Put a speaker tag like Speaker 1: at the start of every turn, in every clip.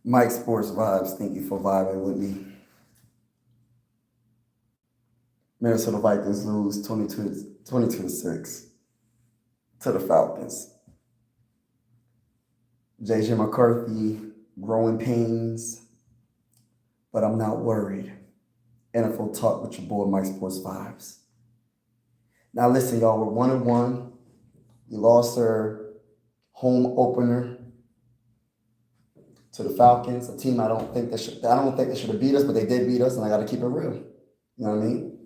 Speaker 1: Mike Sports Vibes, thank you for vibing with me. Minnesota Vikings lose 22 to 6 to the Falcons. JJ McCarthy, growing pains, but I'm not worried. NFL Talk with your boy Mike Sports Vibes. Now listen, y'all, we're 1-1. We lost our home opener to the Falcons, a team I don't think they should have beat us, but they did beat us, and I got to keep it real. You know what I mean?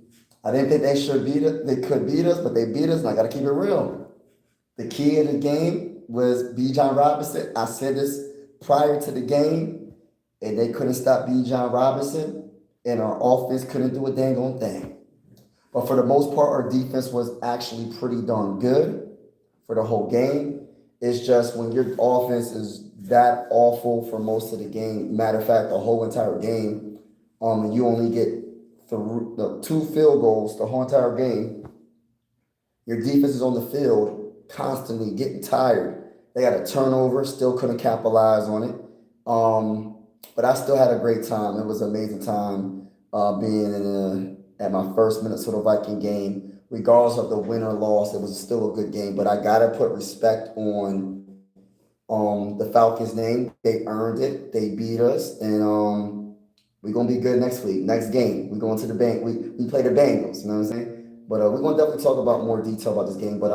Speaker 1: I didn't think they should beat it. They could beat us, but they beat us, and I got to keep it real. The key in the game was Bijan Robinson. I said this prior to the game, and they couldn't stop Bijan Robinson, and our offense couldn't do a dang on thing. But for the most part, our defense was actually pretty darn good for the whole game. It's just when your offense is that awful for most of the game, matter of fact, the whole entire game, and you only get the 2 field goals the whole entire game, your defense is on the field constantly getting tired. They got a turnover, still couldn't capitalize on it. But I still had a great time. It was an amazing time being at my first Minnesota Viking game. Regardless of the win or loss, it was still a good game. But I got to put respect on the Falcons' name. They earned it. They beat us. And we're going to be good next week. Next game, we're going to the bank. We play the Bengals. You know what I'm saying? But we're going to definitely talk about more detail about this game. But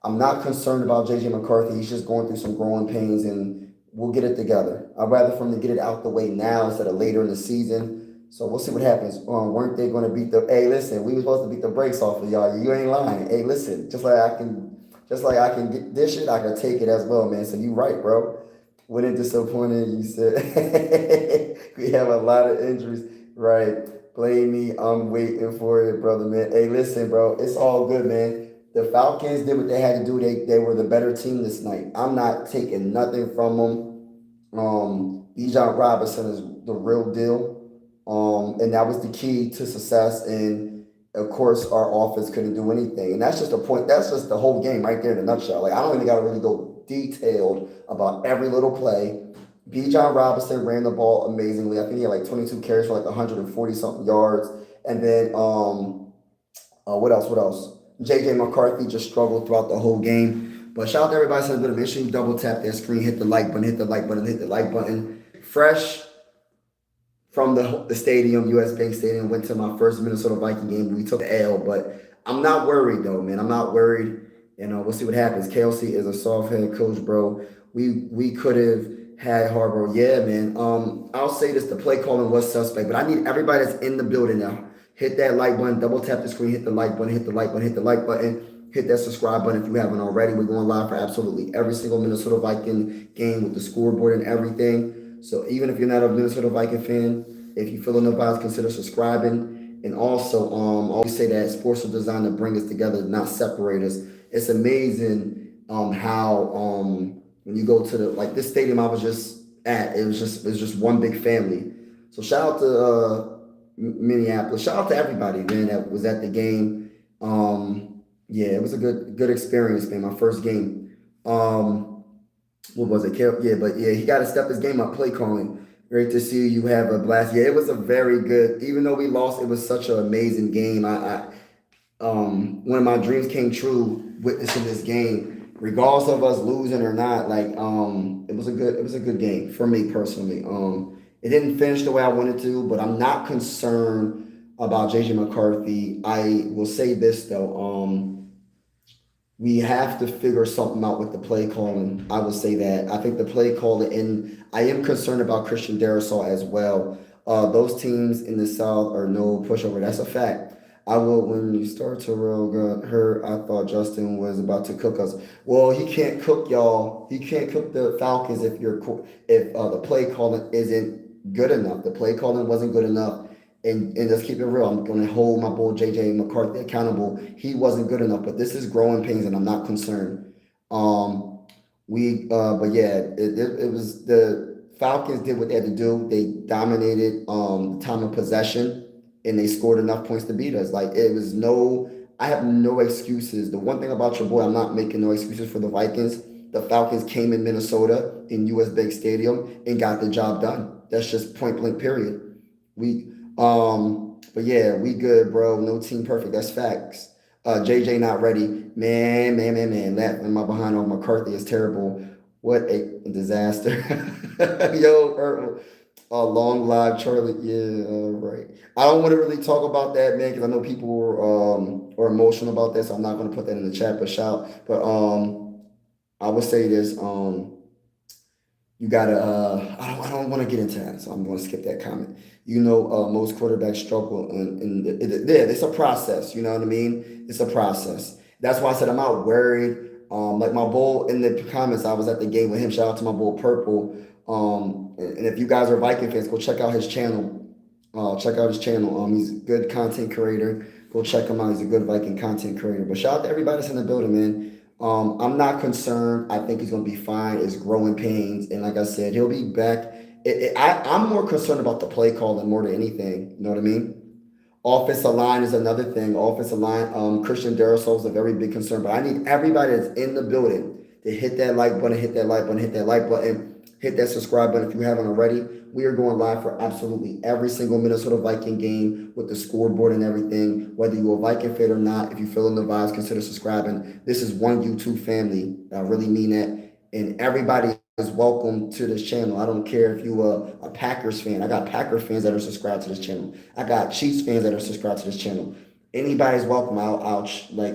Speaker 1: I'm not concerned about J.J. McCarthy. He's just going through some growing pains, and we'll get it together. I'd rather for him to get it out the way now instead of later in the season. So we'll see what happens. Weren't they going to beat the? Hey, listen, we were supposed to beat the brakes off of y'all. You ain't lying. Hey, listen, just like I can get this shit, I can take it as well, man. So you right, bro. When it disappointed, you said we have a lot of injuries. Right. Blame me. I'm waiting for it, brother, man. Hey, listen, bro. It's all good, man. The Falcons did what they had to do. They were the better team this night. I'm not taking nothing from them. Bijan Robinson is the real deal. And that was the key to success. And of course, our offense couldn't do anything. And that's just the point. That's just the whole game right there in a nutshell. Like, I don't even got to really go detailed about every little play. Bijan Robinson ran the ball amazingly. I think he had like 22 carries for like 140 something yards. And then, what else? JJ McCarthy just struggled throughout the whole game. But shout out to everybody who's been. Make sure you double tap that screen, hit the like button. Fresh from the stadium, US Bank Stadium, went to my first Minnesota Viking game. We took the L, but I'm not worried though, man. I'm not worried. We'll see what happens. KLC is a soft head coach, bro. We could have had Harbaugh. Yeah, man. I'll say this: the play calling was suspect, but I need everybody that's in the building now. Hit that like button, double tap the screen, hit the like button, hit that subscribe button if you haven't already. We're going live for absolutely every single Minnesota Viking game with the scoreboard and everything. So even if you're not a Minnesota Viking fan, if you feel in the vibes, consider subscribing. And also, I always say that sports are designed to bring us together, not separate us. It's amazing how when you go to this stadium I was just at, it was just one big family. So shout out to Minneapolis. Shout out to everybody, man, that was at the game. Yeah, it was a good experience, man. My first game. What was it? Yeah, but yeah, he got to step his game up. Play calling. Great to see you have a blast. Yeah, it was a very good. Even though we lost, it was such an amazing game. One of my dreams came true witnessing this game, regardless of us losing or not. It was a good game for me personally. It didn't finish the way I wanted to, but I'm not concerned about JJ McCarthy. I will say this though. We have to figure something out with the play calling. I would say that. I think the play calling, and I am concerned about Christian Darrisaw as well. Those teams in the South are no pushover. That's a fact. When you start to real good hurt, I thought Justin was about to cook us. Well, he can't cook y'all. He can't cook the Falcons if the play calling isn't good enough. The play calling wasn't good enough. And let's keep it real. I'm going to hold my boy J.J. McCarthy accountable. He wasn't good enough, but this is growing pains, and I'm not concerned. But yeah, it was the Falcons did what they had to do. They dominated the time of possession, and they scored enough points to beat us. I have no excuses. The one thing about your boy, I'm not making no excuses for the Vikings. the Falcons came in Minnesota in US Bank Stadium and got the job done. That's just point blank period. But yeah, we good, bro. No team perfect. That's facts. JJ not ready. Man. That in my behind on McCarthy is terrible. What a disaster. Yo, long live Charlie. Yeah, right. I don't want to really talk about that, man, because I know people are emotional about this. So I'm not going to put that in the chat, but I would say this. You gotta. I don't want to get into that, so I'm going to skip that comment. Most quarterbacks struggle, and it's a process. You know what I mean? It's a process. That's why I said I'm not worried. Like my bull in the comments, I was at the game with him. Shout out to my bull Purple. And if you guys are Viking fans, go check out his channel. Check out his channel. He's a good content creator. Go check him out. He's a good Viking content creator. But shout out to everybody that's in the building, man. I'm not concerned. I think he's gonna be fine. It's growing pains, and like I said, he'll be back. I'm more concerned about the play call than more than anything. You know what I mean? Offensive line is another thing. Offensive line, Christian Darrisaw is a very big concern. But I need everybody that's in the building to hit that like button, hit that like button, hit that like button, hit that subscribe button if you haven't already. We are going live for absolutely every single Minnesota Viking game with the scoreboard and everything. Whether you're a Viking fan or not, if you feel in the vibes, consider subscribing. This is one YouTube family. I really mean that. And everybody is welcome to this channel. I don't care if you are a Packers fan. I got Packer fans that are subscribed to this channel. I got Chiefs fans that are subscribed to this channel. Anybody's welcome.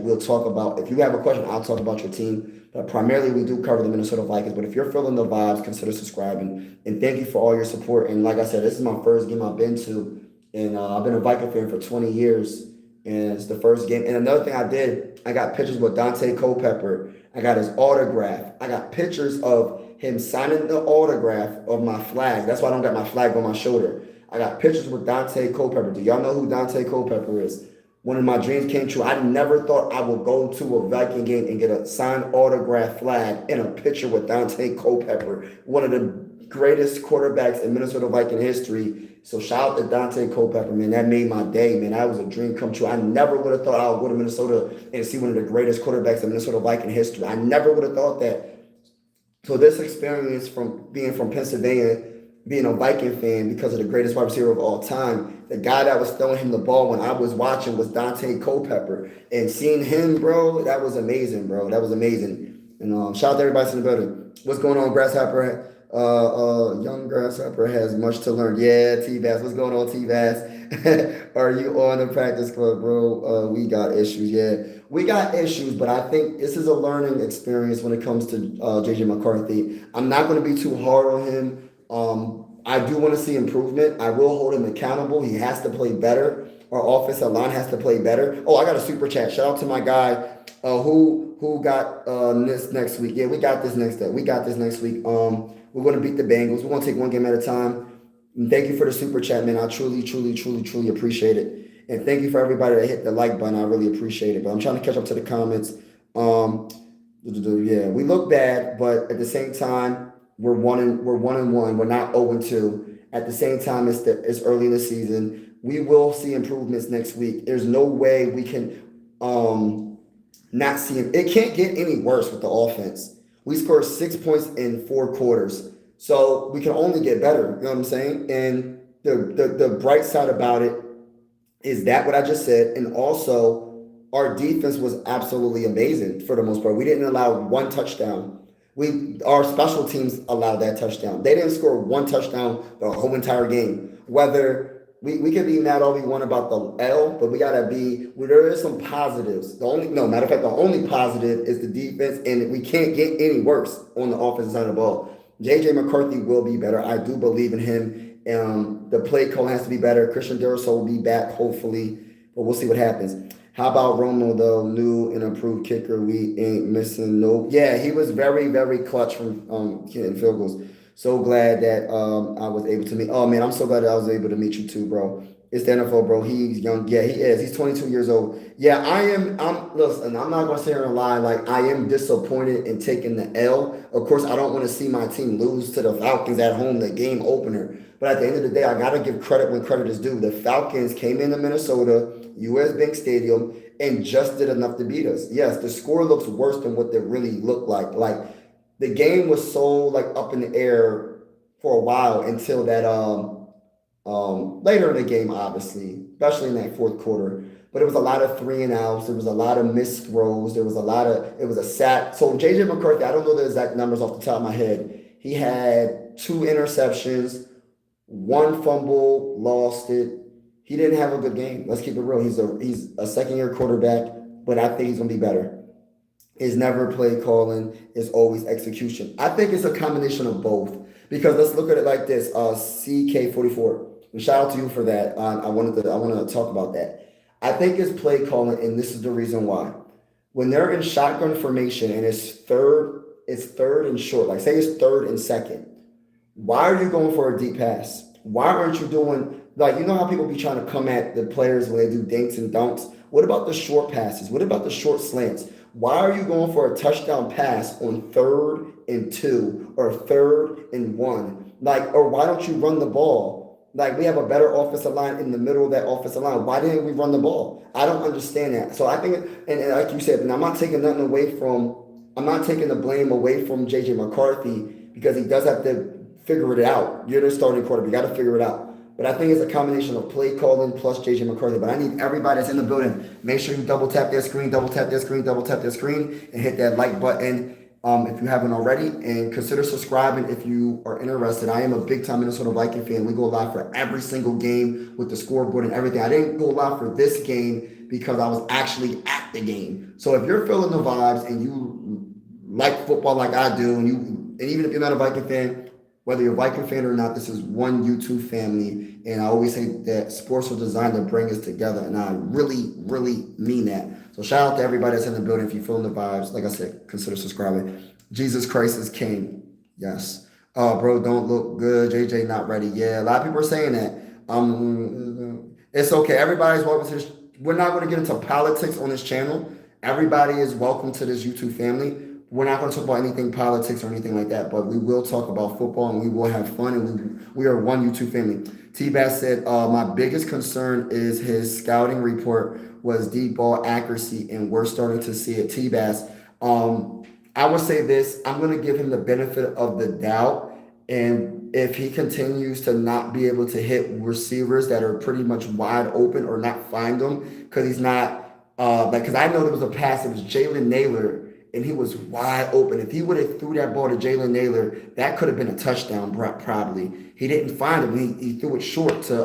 Speaker 1: We'll talk about, if you have a question, I'll talk about your team. But primarily, we do cover the Minnesota Vikings. But if you're feeling the vibes, consider subscribing. And thank you for all your support. And like I said, this is my first game I've been to. And I've been a Viking fan for 20 years. And it's the first game. And another thing I did, I got pictures with Dante Culpepper. I got his autograph. I got pictures of him signing the autograph of my flag. That's why I don't got my flag on my shoulder. I got pictures with Dante Culpepper. Do y'all know who Dante Culpepper is? One of my dreams came true. I never thought I would go to a Viking game and get a signed autograph flag and a picture with Dante Culpepper, one of the greatest quarterbacks in Minnesota Viking history. So shout out to Dante Culpepper, man. That made my day, man. That was a dream come true. I never would have thought I would go to Minnesota and see one of the greatest quarterbacks in Minnesota Viking history. I never would have thought that. So this experience from being from Pennsylvania, being a Viking fan because of the greatest wide receiver of all time, the guy that was throwing him the ball when I was watching was Dante Culpepper. And seeing him, bro, that was amazing, bro. That was amazing. And shout out to everybody in the building. What's going on, Grasshopper? Young Grasshopper has much to learn. Yeah, T-Bass. What's going on, T-Bass? Are you on the practice club, bro? We got issues. Yeah, we got issues, but I think this is a learning experience when it comes to JJ McCarthy. I'm not going to be too hard on him. I do want to see improvement. I will hold him accountable. He has to play better. Our offensive line has to play better. Oh, I got a super chat. Shout out to my guy who got this next week. Yeah, we got this next week. We got this next week. We're going to beat the Bengals. We're going to take one game at a time. And thank you for the super chat, man. I truly appreciate it. And thank you for everybody that hit the like button. I really appreciate it. But I'm trying to catch up to the comments. Yeah, we look bad, but at the same time, we're 1-1. We're not 0-2. At the same time, it's early in the season. We will see improvements next week. There's no way we can not see it. It can't get any worse with the offense. We scored 6 points in 4 quarters. So we can only get better. You know what I'm saying? And the bright side about it is that what I just said. And also, our defense was absolutely amazing for the most part. We didn't allow one touchdown. Our special teams allowed that touchdown. They didn't score one touchdown the whole entire game. Whether we can be mad all we want about the L, but we gotta be. There is some positives. The only positive is the defense, and we can't get any worse on the offensive side of the ball. JJ McCarthy will be better. I do believe in him. The play call has to be better. Christian Darrisaw will be back hopefully, but we'll see what happens. How about Romo, though? New and improved kicker. We ain't missing no. Yeah, he was very, very clutch from hitting field goals. So glad that I was able to meet. Oh, man, I'm so glad that I was able to meet you too, bro. It's the NFL, bro. He's young. Yeah, he is. He's 22 years old. Yeah, listen, I'm not going to sit here and lie. Like, I am disappointed in taking the L. Of course, I don't want to see my team lose to the Falcons at home, the game opener. But at the end of the day, I got to give credit when credit is due. The Falcons came into Minnesota, US Bank Stadium, and just did enough to beat us. Yes, the score looks worse than what they really look like. Like, the game was so like up in the air for a while until that later in the game, obviously, especially in that fourth quarter. But it was a lot of three and outs. There was a lot of missed throws. There was a lot of it was a sack. So JJ McCarthy, I don't know the exact numbers off the top of my head. He had two interceptions, one fumble, lost it. He didn't have a good game. Let's keep it real. He's a second year quarterback, but I think he's gonna be better. Is never play calling, is always execution. I think it's a combination of both because let's look at it like this. CK44. And shout out to you for that. I wanted to talk about that. I think it's play calling, and this is the reason why. When they're in shotgun formation and it's third and short. Like say it's third and second. Why are you going for a deep pass? Why aren't you doing like you know how people be trying to come at the players when they do dinks and dunks? What about the short passes? What about the short slants? Why are you going for a touchdown pass on 3rd and 2 or 3rd and 1? Like, or why don't you run the ball? Like, we have a better offensive line in the middle of that offensive line. Why didn't we run the ball? I don't understand that. So I think, and like you said, and I'm not taking nothing away from, I'm not taking the blame away from JJ McCarthy because he does have to figure it out. You're the starting quarterback. You got to figure it out. But I think it's a combination of play calling plus JJ McCarthy. But I need everybody that's in the building, make sure you double tap their screen, double tap their screen, double tap their screen, and hit that like button if you haven't already. And consider subscribing if you are interested. I am a big time Minnesota Viking fan. We go live for every single game with the scoreboard and everything. I didn't go live for this game because I was actually at the game. So if you're feeling the vibes and you like football like I do, and even if you're not a Viking fan, whether you're a Viking fan or not, this is one YouTube family. And I always say that sports are designed to bring us together. And I really, really mean that. So shout out to everybody that's in the building. If you're feeling the vibes, like I said, consider subscribing. Jesus Christ is King. Yes. Bro, don't look good. JJ not ready. Yeah, a lot of people are saying that. It's okay. Everybody's welcome to this. We're not going to get into politics on this channel. Everybody is welcome to this YouTube family. We're not going to talk about anything politics or anything like that, but we will talk about football and we will have fun. And we are one YouTube family. T-Bass said, my biggest concern is his scouting report was deep ball accuracy, and we're starting to see it. T-Bass, I would say this, I'm going to give him the benefit of the doubt. And if he continues to not be able to hit receivers that are pretty much wide open or not find them, because he's not, because I know there was a pass, it was Jalen Naylor, and he was wide open. If he would have threw that ball to Jalen Naylor, that could have been a touchdown probably. He didn't find him. He threw it short to,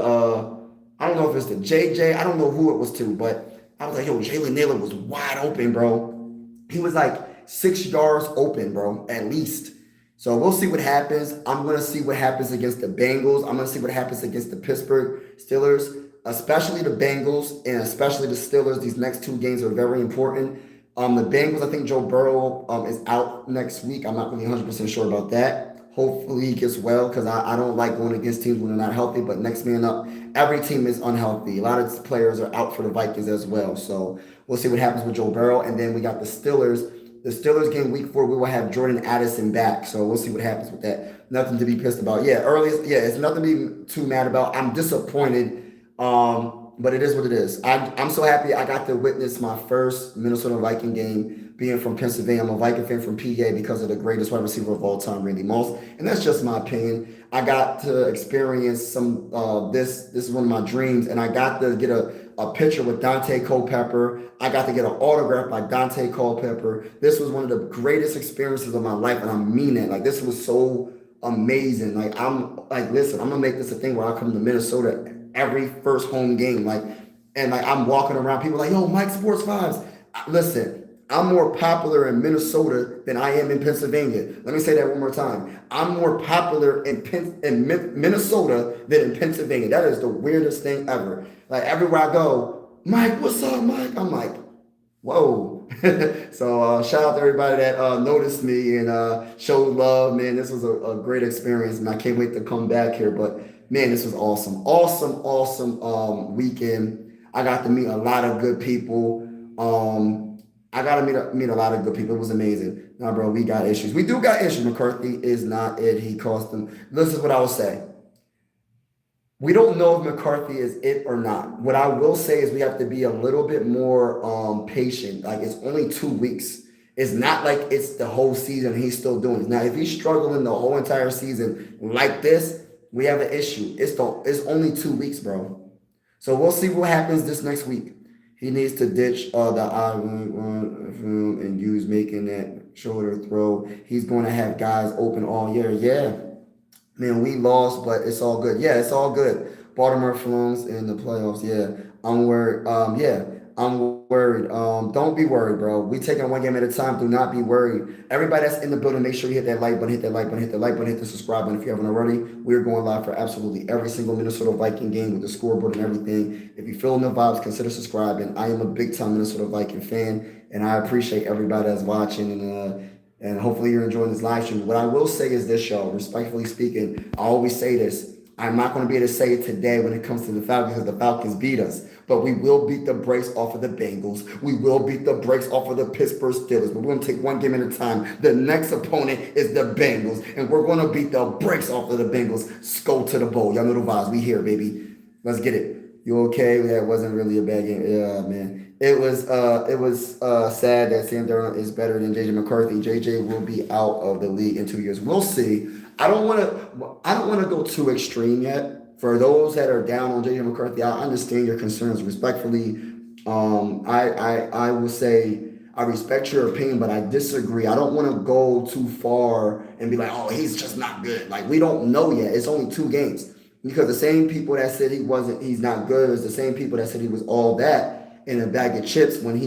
Speaker 1: I don't know if it's to JJ. I don't know who it was to, but I was like, yo, Jalen Naylor was wide open, bro. He was like 6 yards open, bro, at least. So we'll see what happens. I'm going to see what happens against the Bengals. I'm going to see what happens against the Pittsburgh Steelers, especially the Bengals and especially the Steelers. These next 2 games are very important. The Bengals, I think Joe Burrow is out next week. I'm not really 100% sure about that. Hopefully he gets well because I don't like going against teams when they're not healthy. But next man up, every team is unhealthy. A lot of players are out for the Vikings as well. So we'll see what happens with Joe Burrow. And then we got the Steelers. The Steelers game week 4, we will have Jordan Addison back. So we'll see what happens with that. Nothing to be pissed about. Yeah, it's nothing to be too mad about. I'm disappointed. But it is what it is. I'm so happy I got to witness my first Minnesota Viking game being from Pennsylvania. I'm a Viking fan from PA because of the greatest wide receiver of all time, Randy Moss. And that's just my opinion. I got to experience some this is one of my dreams, and I got to get a picture with Dante Culpepper. I got to get an autograph by Dante Culpepper. This was one of the greatest experiences of my life, and I mean it. Like, this was so amazing. Like, listen, I'm gonna make this a thing where I come to Minnesota every first home game, and I'm walking around, people like, yo, Mike Sports Vibes. Listen, I'm more popular in Minnesota than I am in Pennsylvania. Let me say that one more time. I'm more popular in Minnesota than in Pennsylvania. That is the weirdest thing ever. Like, everywhere I go, Mike, what's up, Mike? I'm like, whoa. So shout out to everybody that noticed me and showed love, man. This was a great experience, and I can't wait to come back here. But man, this was awesome. Awesome weekend. I got to meet a lot of good people. I got to meet a lot of good people. It was amazing. Nah, bro, we got issues. We do got issues. McCarthy is not it. He cost them. This is what I will say. We don't know if McCarthy is it or not. What I will say is we have to be a little bit more patient. Like, it's only 2 weeks. It's not like it's the whole season and he's still doing it. Now, if he's struggling the whole entire season like this, we have an issue. It's only 2 weeks, bro. So we'll see what happens this next week. He needs to ditch the I and use making that shoulder throw. He's going to have guys open all year. Yeah, man, we lost, but it's all good. Yeah, it's all good. Baltimore Flames in the playoffs. Yeah, I'm worried. Yeah, I'm worried. Don't be worried, bro. We taking it one game at a time. Do not be worried. Everybody that's in the building, make sure you hit that like button, hit that like button, hit the like button, hit the subscribe button if you haven't already. We're going live for absolutely every single Minnesota Viking game with the scoreboard and everything. If you're feeling the vibes, consider subscribing. I am a big time Minnesota Viking fan, and I appreciate everybody that's watching and hopefully you're enjoying this live stream. What I will say is this, y'all, respectfully speaking, I always say this. I'm not going to be able to say it today when it comes to the Falcons because the Falcons beat us. But we will beat the brakes off of the Bengals. We will beat the brakes off of the Pittsburgh Steelers. But we're going to take one game at a time. The next opponent is the Bengals. And we're going to beat the brakes off of the Bengals. Go to the bowl. Y'all know the vibes. We here, baby. Let's get it. You okay? That wasn't really a bad game. Yeah, man. It was sad that Sam Darnold is better than JJ McCarthy. JJ will be out of the league in 2 years. We'll see. I don't want to go too extreme yet. For those that are down on JJ McCarthy, I understand your concerns respectfully. I will say I respect your opinion, but I disagree. I don't want to go too far and be like, oh, he's just not good. Like, we don't know yet. It's only 2 games. Because the same people that said he's not good is the same people that said he was all that in a bag of chips when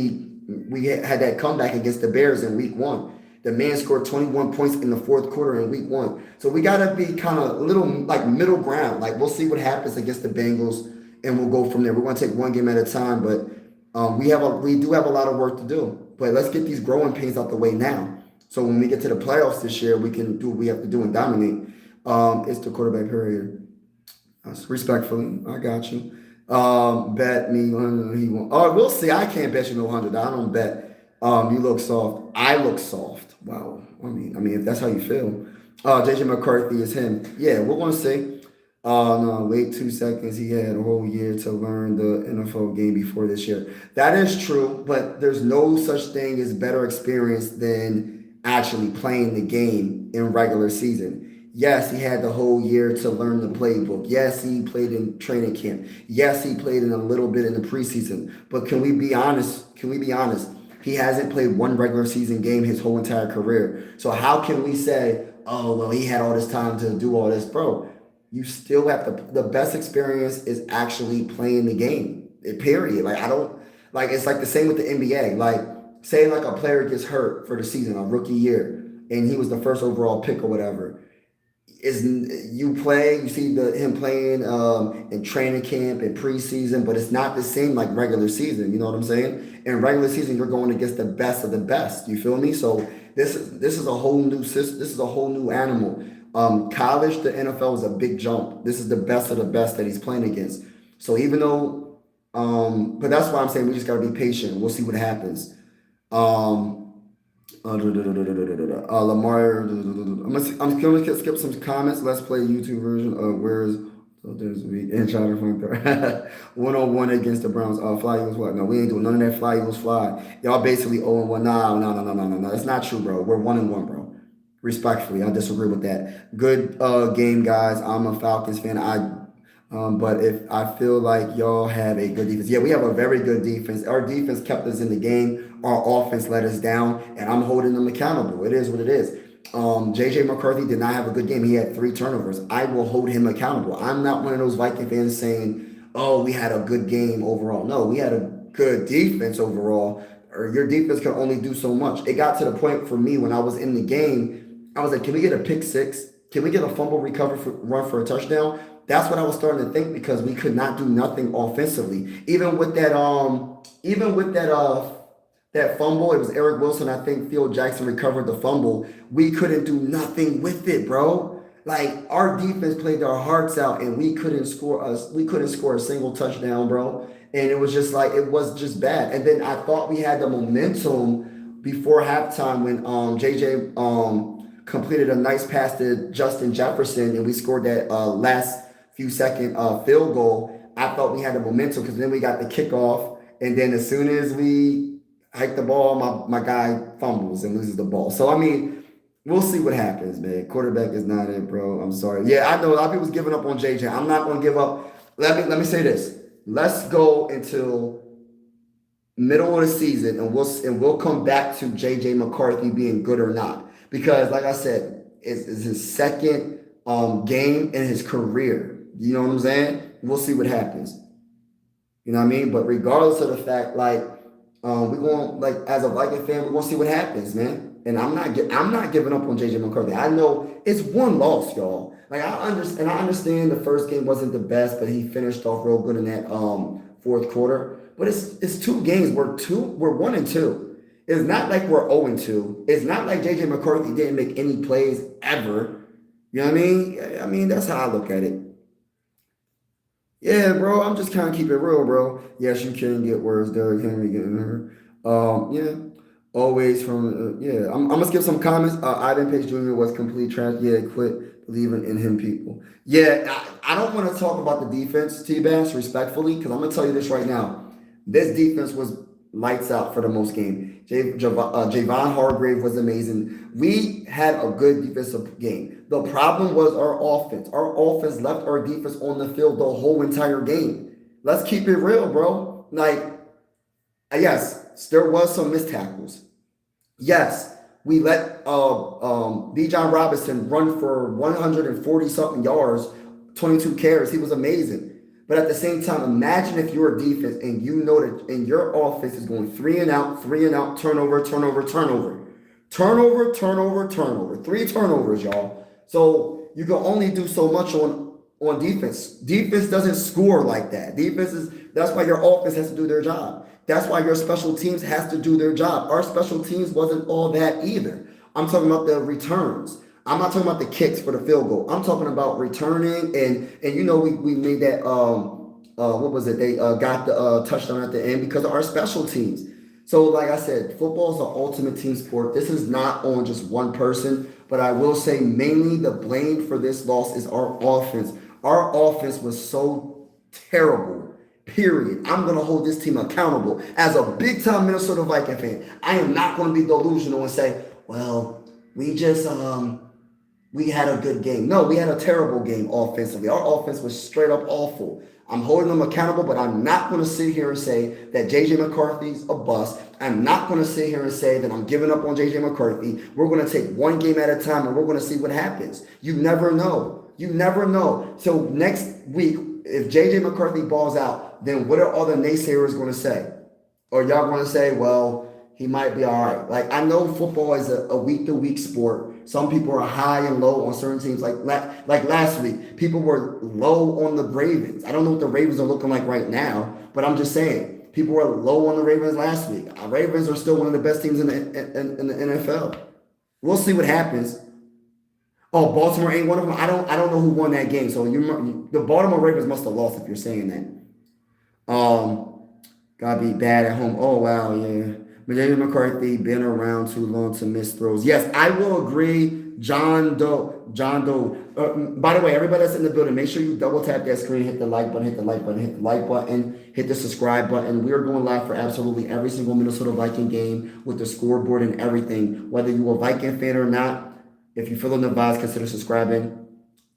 Speaker 1: we had that comeback against the Bears in week 1. The man scored 21 points in the 4th quarter in week 1. So we got to be kind of a little like middle ground. Like, we'll see what happens against the Bengals, and we'll go from there. We're going to take one game at a time, but we do have a lot of work to do. But let's get these growing pains out the way now. So when we get to the playoffs this year, we can do what we have to do and dominate. It's the quarterback period. Respectfully, I got you. Bet me 100. He won't. Oh, we'll see. I can't bet you no 100. I don't bet. You look soft. I look soft. Wow. I mean, if that's how you feel. JJ McCarthy is him. Yeah, we're gonna see. No, wait 2 seconds. He had a whole year to learn the NFL game before this year. That is true, but there's no such thing as better experience than actually playing the game in regular season. Yes, he had the whole year to learn the playbook. Yes, he played in training camp. Yes, he played in a little bit in the preseason. But can we be honest? He hasn't played one regular season game his whole entire career. So how can we say, oh, well, he had all this time to do all this? Bro, you still have the best experience is actually playing the game, period. It's like the same with the NBA. Like, say like a player gets hurt for the season, a rookie year, and he was the first overall pick or whatever. You see him playing in training camp and preseason, but it's not the same like regular season. You know what I'm saying? In regular season, you're going against the best of the best. You feel me? So this is a whole new system. This is a whole new animal. College to NFL is a big jump. This is the best of the best that he's playing against. So even though, but that's why I'm saying we just got to be patient. We'll see what happens. Lamar. I'm going to skip some comments. Let's play YouTube version of where's there's week and try to find 101 against the Browns. Fly Eagles fly. No, we ain't doing none of that. Fly Eagles fly. Y'all basically 0-1. No. That's not true, bro. We're 1-1, bro. Respectfully, I disagree with that. Good game, guys. I'm a Falcons fan. But if I feel like y'all have a good defense. Yeah, we have a very good defense. Our defense kept us in the game. Our offense let us down, and I'm holding them accountable. It is what it is. JJ McCarthy did not have a good game. He had 3 turnovers. I will hold him accountable. I'm not one of those Viking fans saying, oh, we had a good game overall. No, we had a good defense overall. Or your defense can only do so much. It got to the point for me when I was in the game, I was like, can we get a pick 6? Can we get a fumble recovery run for a touchdown? That's what I was starting to think because we could not do nothing offensively. Even with that fumble, it was Eric Wilson. I think Phil Jackson recovered the fumble. We couldn't do nothing with it, bro. Like, our defense played our hearts out, and we couldn't score a single touchdown, bro. And it was just bad. And then I thought we had the momentum before halftime when JJ completed a nice pass to Justin Jefferson, and we scored that last few second field goal. I thought we had the momentum because then we got the kickoff, and then as soon as we hike the ball, my guy fumbles and loses the ball. So I mean, we'll see what happens, man. Quarterback is not it, bro. I'm sorry. Yeah, I know a lot of people's giving up on JJ. I'm not gonna give up. Let me say this. Let's go until middle of the season, and we'll come back to JJ McCarthy being good or not. Because, like I said, it's his second game in his career. You know what I'm saying? We'll see what happens. You know what I mean? But regardless of the fact, like, we're going like as a Viking fan, we're gonna see what happens, man. And I'm not giving up on JJ McCarthy. I know it's one loss, y'all. Like I understand the first game wasn't the best, but he finished off real good in that fourth quarter. But it's two games. We're 1-2. It's not like we're 0-2. It's not like JJ McCarthy didn't make any plays ever. You know what I mean? I mean, that's how I look at it. Yeah, bro, I'm just kind of keep it real, bro. Yes, you can get worse. Derrick Henry getting hurt. Yeah, always from yeah. I'm gonna skip some comments. Ivan Pace Jr. was complete trash. Yeah, quit believing in him, people. Yeah, I don't want to talk about the defense, T-Bass, respectfully, because I'm gonna tell you this right now. This defense was lights out for the most game. Javon Hargrave was amazing. We had a good defensive game. The problem was our offense. Our offense left our defense on the field the whole entire game. Let's keep it real, bro. Like, yes, there was some missed tackles. Yes, we let Bijan Robinson run for 140 something yards, 22 carries. He was amazing. But at the same time, imagine if you're a defense and you know that and your offense is going three and out, turnover, turnover, turnover, turnover, turnover, turnover, three turnovers, y'all. So you can only do so much on defense. Defense doesn't score like that. That's why your offense has to do their job. That's why your special teams has to do their job. Our special teams wasn't all that either. I'm talking about the returns. I'm not talking about the kicks for the field goal. I'm talking about returning and you know we made that what was it? They got the touchdown at the end because of our special teams. So like I said, football is an ultimate team sport. This is not on just one person, but I will say mainly the blame for this loss is our offense. Our offense was so terrible. Period. I'm going to hold this team accountable. As a big time Minnesota Viking fan, I am not going to be delusional and say, well, we had a good game. No, we had a terrible game offensively. Our offense was straight up awful. I'm holding them accountable, but I'm not going to sit here and say that J.J. McCarthy's a bust. I'm not going to sit here and say that I'm giving up on J.J. McCarthy. We're going to take one game at a time, and we're going to see what happens. You never know. You never know. So next week, if J.J. McCarthy balls out, then what are all the naysayers going to say? Or y'all going to say, well, he might be all right. Like, I know football is a week-to-week sport. Some people are high and low on certain teams. Like last week, people were low on the Ravens. I don't know what the Ravens are looking like right now, but I'm just saying, people were low on the Ravens last week. Our Ravens are still one of the best teams in the NFL. We'll see what happens. Oh, Baltimore ain't one of them. I don't know who won that game. So the Baltimore Ravens must have lost if you're saying that. Gotta be bad at home. Oh wow, yeah. But J.J. McCarthy been around too long to miss throws. Yes, I will agree. John Doe. By the way, everybody that's in the building, make sure you double tap that screen, hit the like button, hit the like button, hit the like button, hit the subscribe button. We are going live for absolutely every single Minnesota Viking game with the scoreboard and everything. Whether you're a Viking fan or not, if you feel in the vibes, consider subscribing.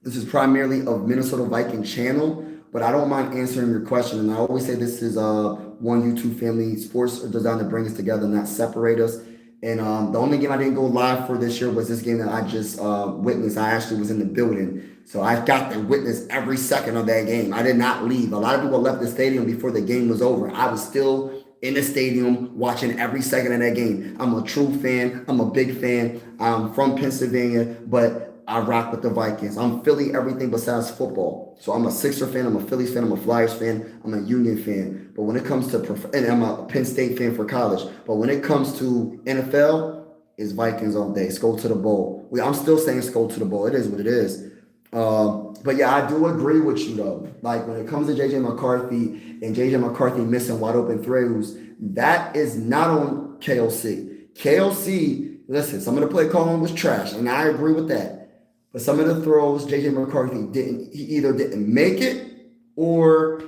Speaker 1: This is primarily a Minnesota Viking channel, but I don't mind answering your question. And I always say this is one YouTube family. Sports are designed to bring us together, not separate us. And the only game I didn't go live for this year was this game that I just witnessed. I actually was in the building. So I got to witness every second of that game. I did not leave. A lot of people left the stadium before the game was over. I was still in the stadium watching every second of that game. I'm a true fan. I'm a big fan. I'm from Pennsylvania, but I rock with the Vikings. I'm Philly everything besides football. So I'm a Sixer fan. I'm a Phillies fan. I'm a Flyers fan. I'm a Union fan. But when it comes to and I'm a Penn State fan for college. But when it comes to NFL, it's Vikings all day. Skol to the bowl. I'm still saying skol to the bowl. It is what it is. But yeah, I do agree with you though. Like when it comes to J.J. McCarthy and J.J. McCarthy missing wide open throws, that is not on KLC. KLC, listen, some of the play calling was trash, and I agree with that. But some of the throws J.J. McCarthy he either didn't make it or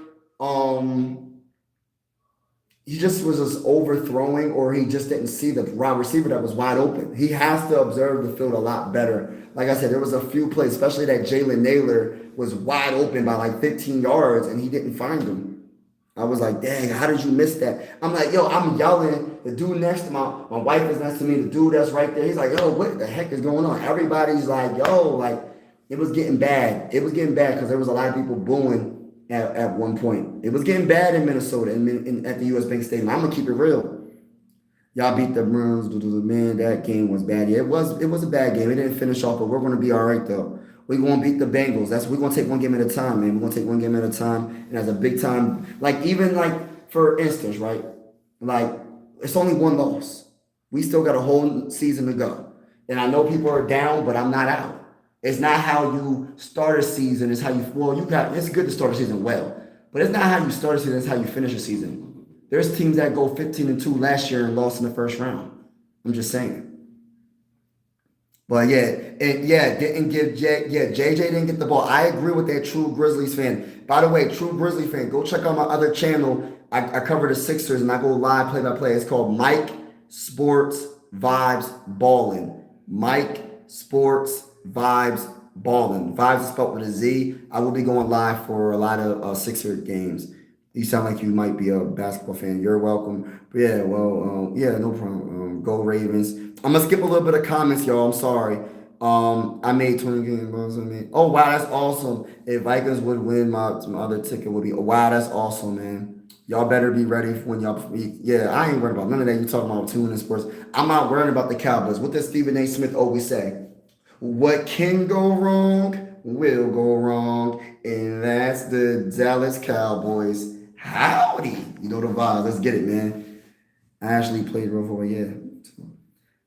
Speaker 1: he just was just overthrowing, or he just didn't see the wide receiver that was wide open. He has to observe the field a lot better. Like I said, there was a few plays, especially that Jalen Naylor was wide open by like 15 yards, and he didn't find him. I was like, dang, how did you miss that? I'm like, yo, I'm yelling. The dude next to my wife is next to me. The dude that's right there, he's like, yo, what the heck is going on? Everybody's like, yo, like, it was getting bad. It was getting bad because there was a lot of people booing at one point. It was getting bad in Minnesota and at the U.S. Bank Stadium. I'm going to keep it real. Y'all beat the Bruins. Man, that game was bad. Yeah, it was a bad game. It didn't finish off, but we're going to be all right, though. We're going to beat the Bengals. We're going to take one game at a time, man. We're going to take one game at a time. And as a big time, like even like for instance, right? Like it's only one loss. We still got a whole season to go. And I know people are down, but I'm not out. It's not how you start a season. It's how you, it's good to start a season well. But it's not how you start a season. It's how you finish a season. There's teams that go 15-2 last year and lost in the first round. I'm just saying. But JJ didn't get the ball. I agree with that True Grizzlies fan. By the way, True Grizzly fan, go check out my other channel. I cover the Sixers and I go live play by play. It's called Mike Sports Vibes Ballin'. Mike Sports Vibes Ballin'. Vibes is spelled with a Z. I will be going live for a lot of Sixer games. You sound like you might be a basketball fan. You're welcome. But yeah, well, no problem. Go Ravens. I'm gonna skip a little bit of comments, y'all. I'm sorry. I made 20 games. Oh wow, that's awesome. If Vikings would win, my other ticket would be. Oh, wow, that's awesome, man. Y'all better be ready for when y'all. Yeah, I ain't worried about none of that. You talking about tuning sports? I'm not worried about the Cowboys. What does Stephen A. Smith always say? What can go wrong will go wrong, and that's the Dallas Cowboys. Howdy. You know the vibes. Let's get it, man. I actually played real for yeah.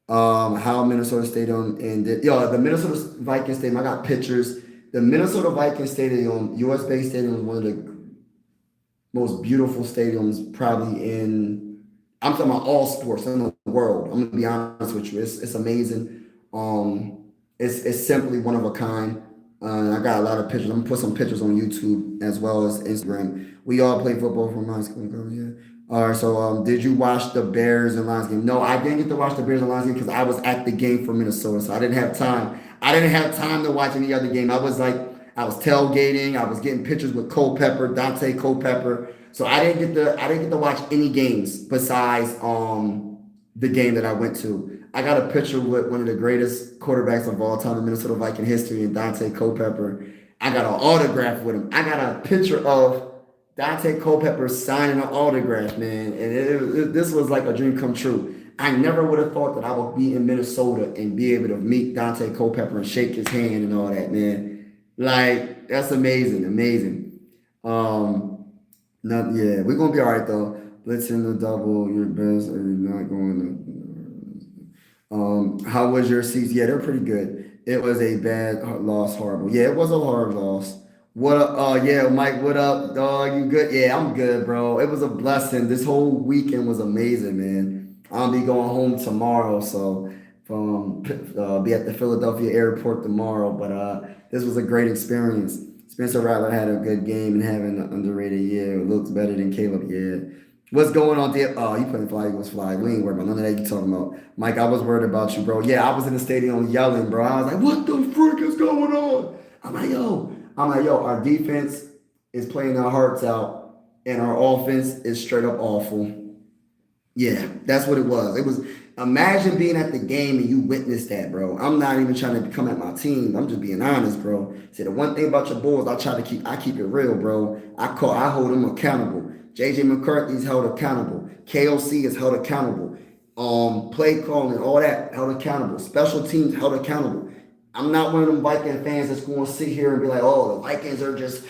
Speaker 1: How Minnesota Stadium ended. Yo, the Minnesota Vikings Stadium, I got pictures. The Minnesota Vikings Stadium, US Bank Stadium, is one of the most beautiful stadiums probably I'm talking about all sports in the world. I'm going to be honest with you. It's amazing. It's simply one of a kind. I got a lot of pictures. I'm gonna put some pictures on YouTube as well as Instagram. We all play football from high school. Yeah. All right. So, did you watch the Bears and Lions game? No, I didn't get to watch the Bears and Lions game because I was at the game for Minnesota, so I didn't have time. I didn't have time to watch any other game. I was tailgating. I was getting pictures with Dante Culpepper. So I didn't get to watch any games besides the game that I went to. I got a picture with one of the greatest quarterbacks of all time in Minnesota Viking history, and Dante Culpepper. I got an autograph with him. I got a picture of Dante Culpepper signing an autograph, man. And this was like a dream come true. I never would have thought that I would be in Minnesota and be able to meet Dante Culpepper and shake his hand and all that, man. Like, that's amazing, amazing. We're going to be all right, though. Blitzing the double, your best, or you're not going to... how was your season? Yeah, they're pretty good. It was a bad loss, horrible. Yeah, it was a hard loss. What up? Yeah, Mike, what up, dog? You good? Yeah, I'm good, bro. It was a blessing. This whole weekend was amazing, man. I'll be going home tomorrow, so be at the Philadelphia airport tomorrow. But this was a great experience. Spencer Rattler had a good game and having an underrated year. Looks better than Caleb. Yeah. What's going on there? Oh, you playing Fly Eagles Fly. We ain't worried about none of that you talking about. Mike, I was worried about you, bro. Yeah, I was in the stadium yelling, bro. I was like, what the frick is going on? I'm like, yo, our defense is playing our hearts out, and our offense is straight up awful. Yeah, that's what it was. It was, imagine being at the game and you witnessed that, bro. I'm not even trying to come at my team. I'm just being honest, bro. See, the one thing about your boys, I keep it real, bro. I hold them accountable. JJ McCarthy is held accountable. KOC is held accountable. Play calling, all that held accountable. Special teams held accountable. I'm not one of them Viking fans that's going to sit here and be like, oh, the Vikings are just,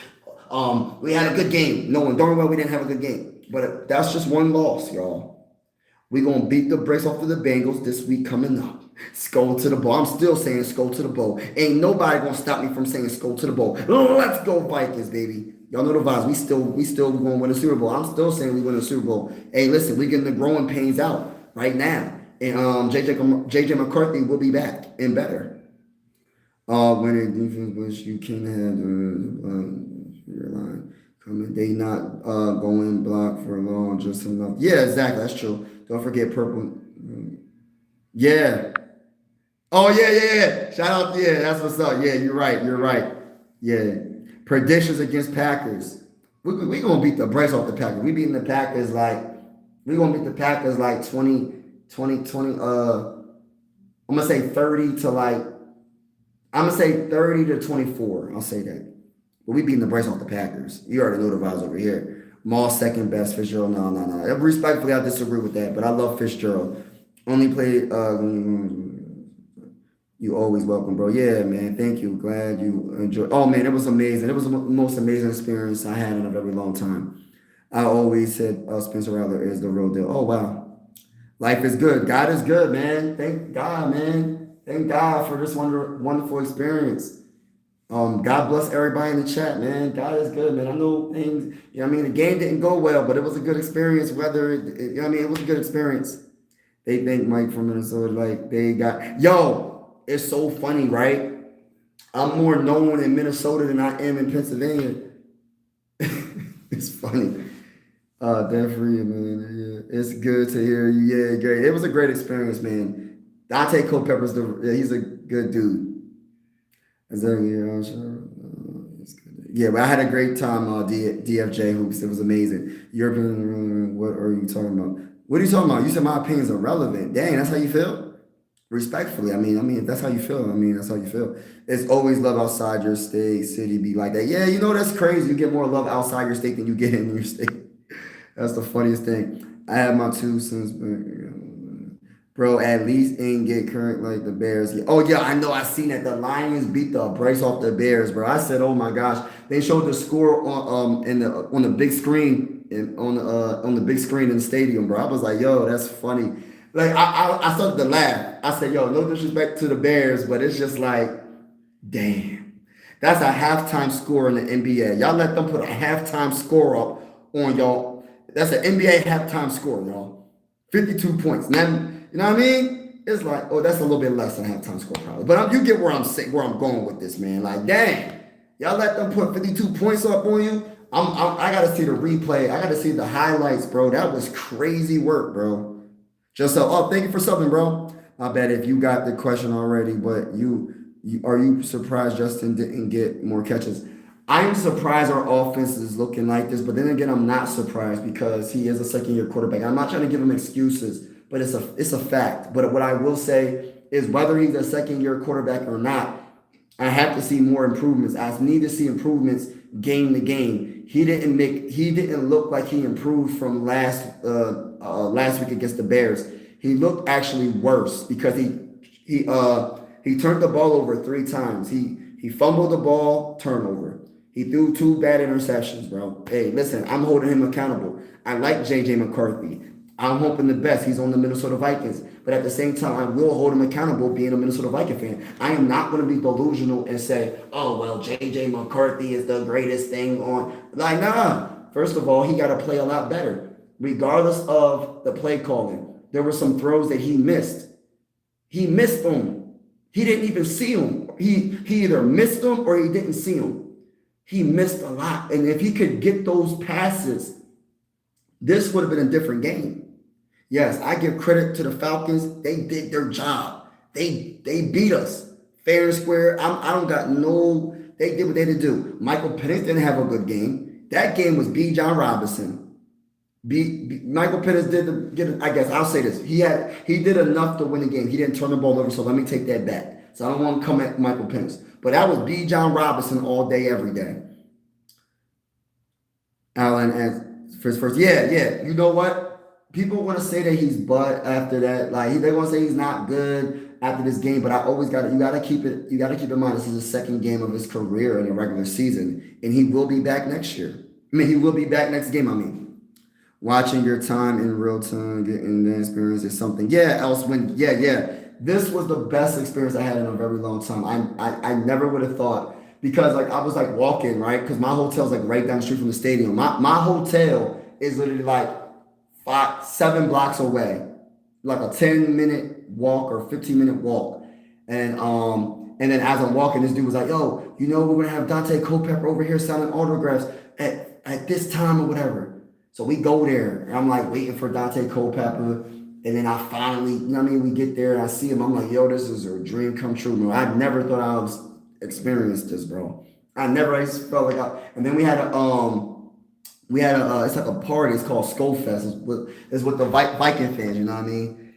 Speaker 1: we had a good game. No, don't worry, we didn't have a good game. But that's just one loss, y'all. We're going to beat the brakes off of the Bengals this week coming up. Skull to the bowl. I'm still saying skull to the bowl. Ain't nobody going to stop me from saying skull to the bowl. Let's go Vikings, baby. Y'all know the vibes. We still going to win a Super Bowl. I'm still saying we win a Super Bowl. Hey, listen, we're getting the growing pains out right now. And JJ McCarthy will be back and better. Winning defense, but you can't have your line. They not going block for long, just enough. Yeah, exactly. That's true. Don't forget purple. Yeah. Oh yeah. Shout out. Yeah, that's what's up. Yeah, you're right. You're right. Yeah. Predictions against Packers. We gonna beat the brakes off the Packers. We beating the Packers like we gonna beat the Packers like 20. I'm gonna say 30 to like I'm gonna say 30 to 24. I'll say that. But we beating the brakes off the Packers. You already know the vibes over here. Moss second best. Fitzgerald, no. Respectfully, I disagree with that, but I love Fitzgerald. Only played. You always welcome, bro. Yeah, man. Thank you. Glad you enjoyed. Oh man, it was amazing. It was the most amazing experience I had in a very long time. I always said Spencer Rattler is the real deal. Oh wow, life is good. God is good, man. Thank God, man. Thank God for this wonderful experience. God bless everybody in the chat, man. God is good, man. I know things, you know what I mean? The game didn't go well, but it was a good experience. Whether, you know what I mean? It was a good experience. They think Mike from Minnesota, like, they got, it's so funny, right? I'm more known in Minnesota than I am in Pennsylvania. It's funny. Definitely, man. Yeah. It's good to hear you. Yeah, great. It was a great experience, man. Dante Culpepper's he's a good dude. Is that yeah, sure. Yeah, but I had a great time. DFJ hoops, it was amazing. European, what are you talking about? What are you talking about? You said my opinions are relevant. Dang, that's how you feel. Respectfully, I mean, if that's how you feel, I mean, that's how you feel. It's always love outside your state, city, be like that. Yeah, you know that's crazy. You get more love outside your state than you get in your state. That's the funniest thing. I have my 2 cents, bro, at least ain't get current like the Bears. Oh yeah, I know. I seen that the Lions beat the brakes off the Bears, bro. I said, oh my gosh, they showed the score on the big screen on the big screen in the stadium, bro. I was like, yo, that's funny. Like I started to laugh. I said, yo, no disrespect to the Bears, but it's just like, damn, that's a halftime score in the NBA. Y'all let them put a halftime score up on y'all. That's an NBA halftime score, y'all. 52 points. Now, you know what I mean? It's like, oh, that's a little bit less than halftime score probably. But you get where I'm going with this, man. Like, dang, y'all let them put 52 points up on you. I gotta see the replay. I gotta see the highlights, bro. That was crazy work, bro. Just so, thank you for something, bro. I bet if you got the question already, but you are you surprised Justin didn't get more catches? I'm surprised our offense is looking like this, but then again, I'm not surprised because he is a second-year quarterback. I'm not trying to give him excuses, but it's a fact. But what I will say is whether he's a second-year quarterback or not, I have to see more improvements. I need to see improvements game to game. He didn't look like he improved from last week against the Bears. He looked actually worse because he turned the ball over 3 times. He fumbled the ball, turnover. He threw 2 bad interceptions, bro. Hey, listen, I'm holding him accountable. I like J.J. McCarthy. I'm hoping the best. He's on the Minnesota Vikings. But at the same time, I will hold him accountable being a Minnesota Viking fan. I am not going to be delusional and say, oh, well, J.J. McCarthy is the greatest thing on. Like, nah. First of all, he got to play a lot better. Regardless of the play calling, there were some throws that he missed. He missed them. He didn't even see them. He either missed them or he didn't see them. He missed a lot. And if he could get those passes, this would have been a different game. Yes, I give credit to the Falcons. They did their job. They beat us fair and square. I don't got no. They did what they had to do. Michael Penix didn't have a good game. That game was B. John Robinson. Michael Penix did. I guess I'll say this. He did enough to win the game. He didn't turn the ball over. So let me take that back. So I don't want to come at Michael Penix. But that was B. John Robinson all day, every day. Alan and first. Yeah. You know what? People want to say that he's butt after that. Like they're gonna say he's not good after this game. But I always you gotta keep in mind this is the second game of his career in a regular season, and he will be back next year. He will be back next game. Watching your time in real time, getting the experience is something. Yeah, yeah. This was the best experience I had in a very long time. I never would have thought because I was walking right because my hotel's right down the street from the stadium. My hotel is literally 7 blocks away, like a 10-minute walk or 15-minute walk. And then as I'm walking, this dude was like, yo, we're gonna have Dante Culpepper over here signing autographs at this time or whatever. So we go there, and I'm like waiting for Dante Culpepper, and then I finally, you know what I mean, we get there and I see him. I'm like, yo, this is a dream come true, bro. I never thought I was experienced this, bro. I just felt like and then it's like a party. It's called Skullfest. It's with the Viking fans. You know what I mean?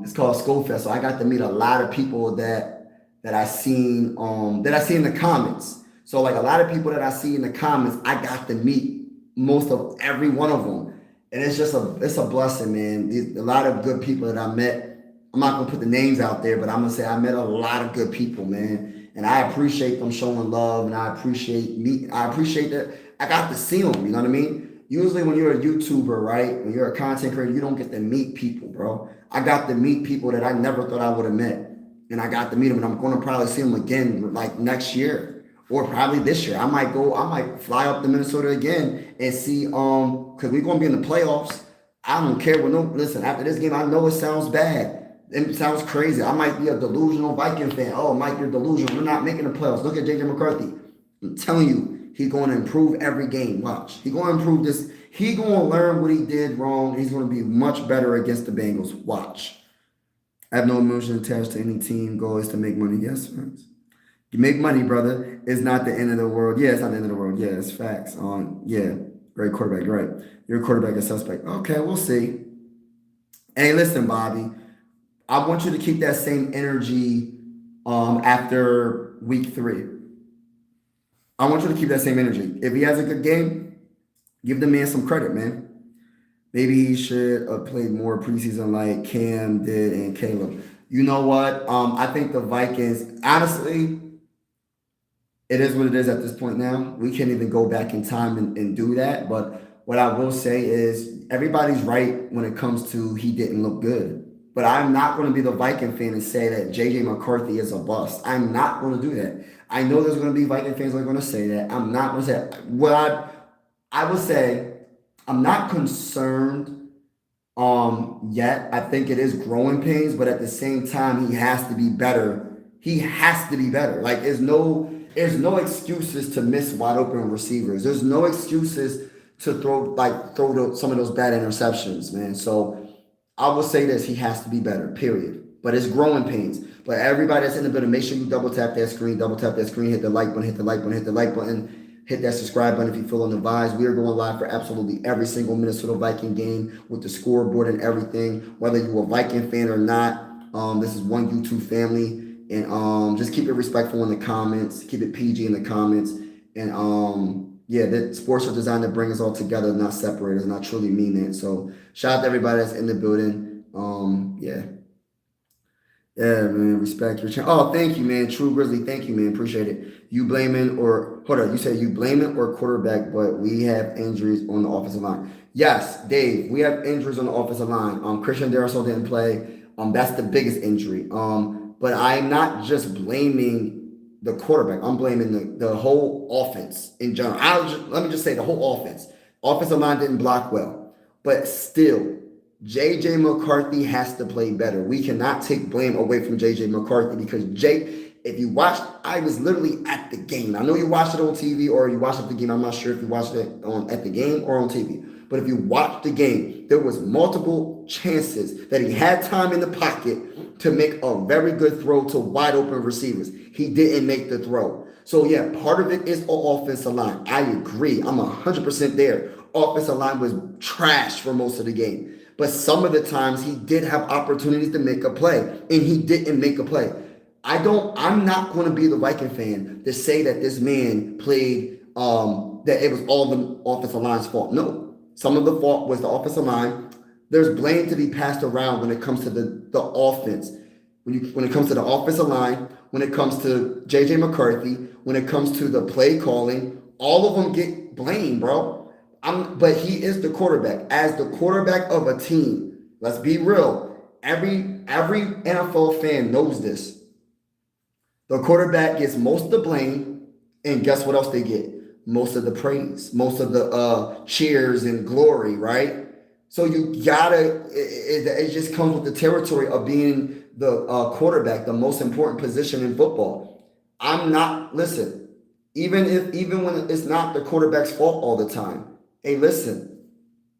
Speaker 1: It's called Skullfest. So I got to meet a lot of people that I seen in the comments. So like a lot of people that I see in the comments, I got to meet most of every one of them, and it's a blessing, man. A lot of good people that I met. I'm not gonna put the names out there, but I'm gonna say I met a lot of good people, man, and I appreciate them showing love, and I appreciate that I got to see them. You know what I mean? Usually when you're a YouTuber, right, when you're a content creator, you don't get to meet people, bro. I got to meet people that I never thought I would have met, and I got to meet them, and I'm going to probably see them again like next year or probably this year. I might fly up to Minnesota again and see, because we're going to be in the playoffs. I don't care listen, after this game, I know it sounds bad. It sounds crazy. I might be a delusional Viking fan. Oh, Mike, you're delusional. We're not making the playoffs. Look at JJ McCarthy. I'm telling you, he's going to improve every game. Watch. He's going to improve this. He's going to learn what he did wrong. He's going to be much better against the Bengals. Watch. I have no emotion attached to any team. Goal is to make money. Yes, friends. You make money, brother. It's not the end of the world. Yeah, it's not the end of the world. Yeah, it's facts. Yeah, great quarterback. Right. Your quarterback is suspect. Okay, we'll see. Hey, listen, Bobby. I want you to keep that same energy after week 3. I want you to keep that same energy. If he has a good game, give the man some credit, man. Maybe he should have played more preseason like Cam did and Caleb. You know what? I think the Vikings, honestly, it is what it is at this point now. We can't even go back in time and do that. But what I will say is everybody's right when it comes to he didn't look good. But I'm not going to be the Viking fan and say that JJ McCarthy is a bust. I'm not going to do that. I know there's going to be Viking fans that are going to say that. I'm not going to say that. What I would say, I'm not concerned yet. I think it is growing pains, but at the same time, he has to be better. He has to be better. Like there's no excuses to miss wide open receivers. There's no excuses to throw some of those bad interceptions, man. So I will say this, he has to be better, period. But it's growing pains. But everybody that's in the building, make sure you double tap that screen, hit the like button, hit the like button, hit that subscribe button if you feel on the vibes. We are going live for absolutely every single Minnesota Viking game with the scoreboard and everything. Whether you're a Viking fan or not, this is one YouTube family. And just keep it respectful in the comments. Keep it PG in the comments. And yeah, that sports are designed to bring us all together, not separate us. And I truly mean that. So shout out to everybody that's in the building. Yeah. Yeah, man. Respect your channel. Oh, thank you, man. True Grizzly. Thank you, man. Appreciate it. You blaming you said you blaming or quarterback, but we have injuries on the offensive line. Yes, Dave, we have injuries on the offensive line. Christian Darrisaw didn't play. That's the biggest injury. But I'm not just blaming the quarterback. I'm blaming the whole offense in general. Let me just say the whole offense. Offensive line didn't block well. But still, J.J. McCarthy has to play better. We cannot take blame away from J.J. McCarthy because if you watched, I was literally at the game. I know you watched it on TV or you watched it at the game. I'm not sure if you watched it at the game or on TV. But if you watched the game, there was multiple chances that he had time in the pocket to make a very good throw to wide open receivers. He didn't make the throw. So yeah, part of it is the offensive line. I agree. I'm 100% there. Offensive line was trash for most of the game. But some of the times he did have opportunities to make a play, and he didn't make a play. I'm not going to be the Viking fan to say that this man played, that it was all the offensive line's fault. No, some of the fault was the offensive line. There's blame to be passed around when it comes to the offense. When it comes to the offensive line, when it comes to J.J. McCarthy, when it comes to the play calling, all of them get blamed, bro. But he is the quarterback. As the quarterback of a team, let's be real. Every NFL fan knows this. The quarterback gets most of the blame, and guess what else they get? Most of the praise, most of the cheers and glory, right? So you gotta, it just comes with the territory of being the quarterback, the most important position in football. Listen, Even when it's not the quarterback's fault all the time. Hey, listen,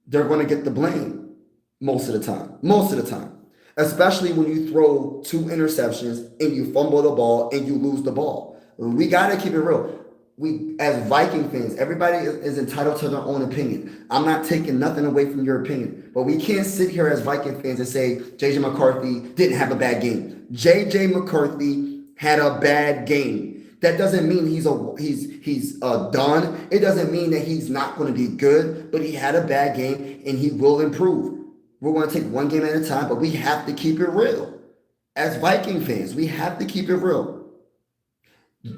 Speaker 1: they're going to get the blame most of the time. Most of the time. Especially when you throw 2 interceptions and you fumble the ball and you lose the ball. We got to keep it real. We, as Viking fans, everybody is entitled to their own opinion. I'm not taking nothing away from your opinion, but we can't sit here as Viking fans and say JJ McCarthy didn't have a bad game. JJ McCarthy had a bad game. That doesn't mean he's done. It doesn't mean that he's not going to be good, but he had a bad game and he will improve. We're going to take one game at a time, but we have to keep it real. As Viking fans, we have to keep it real.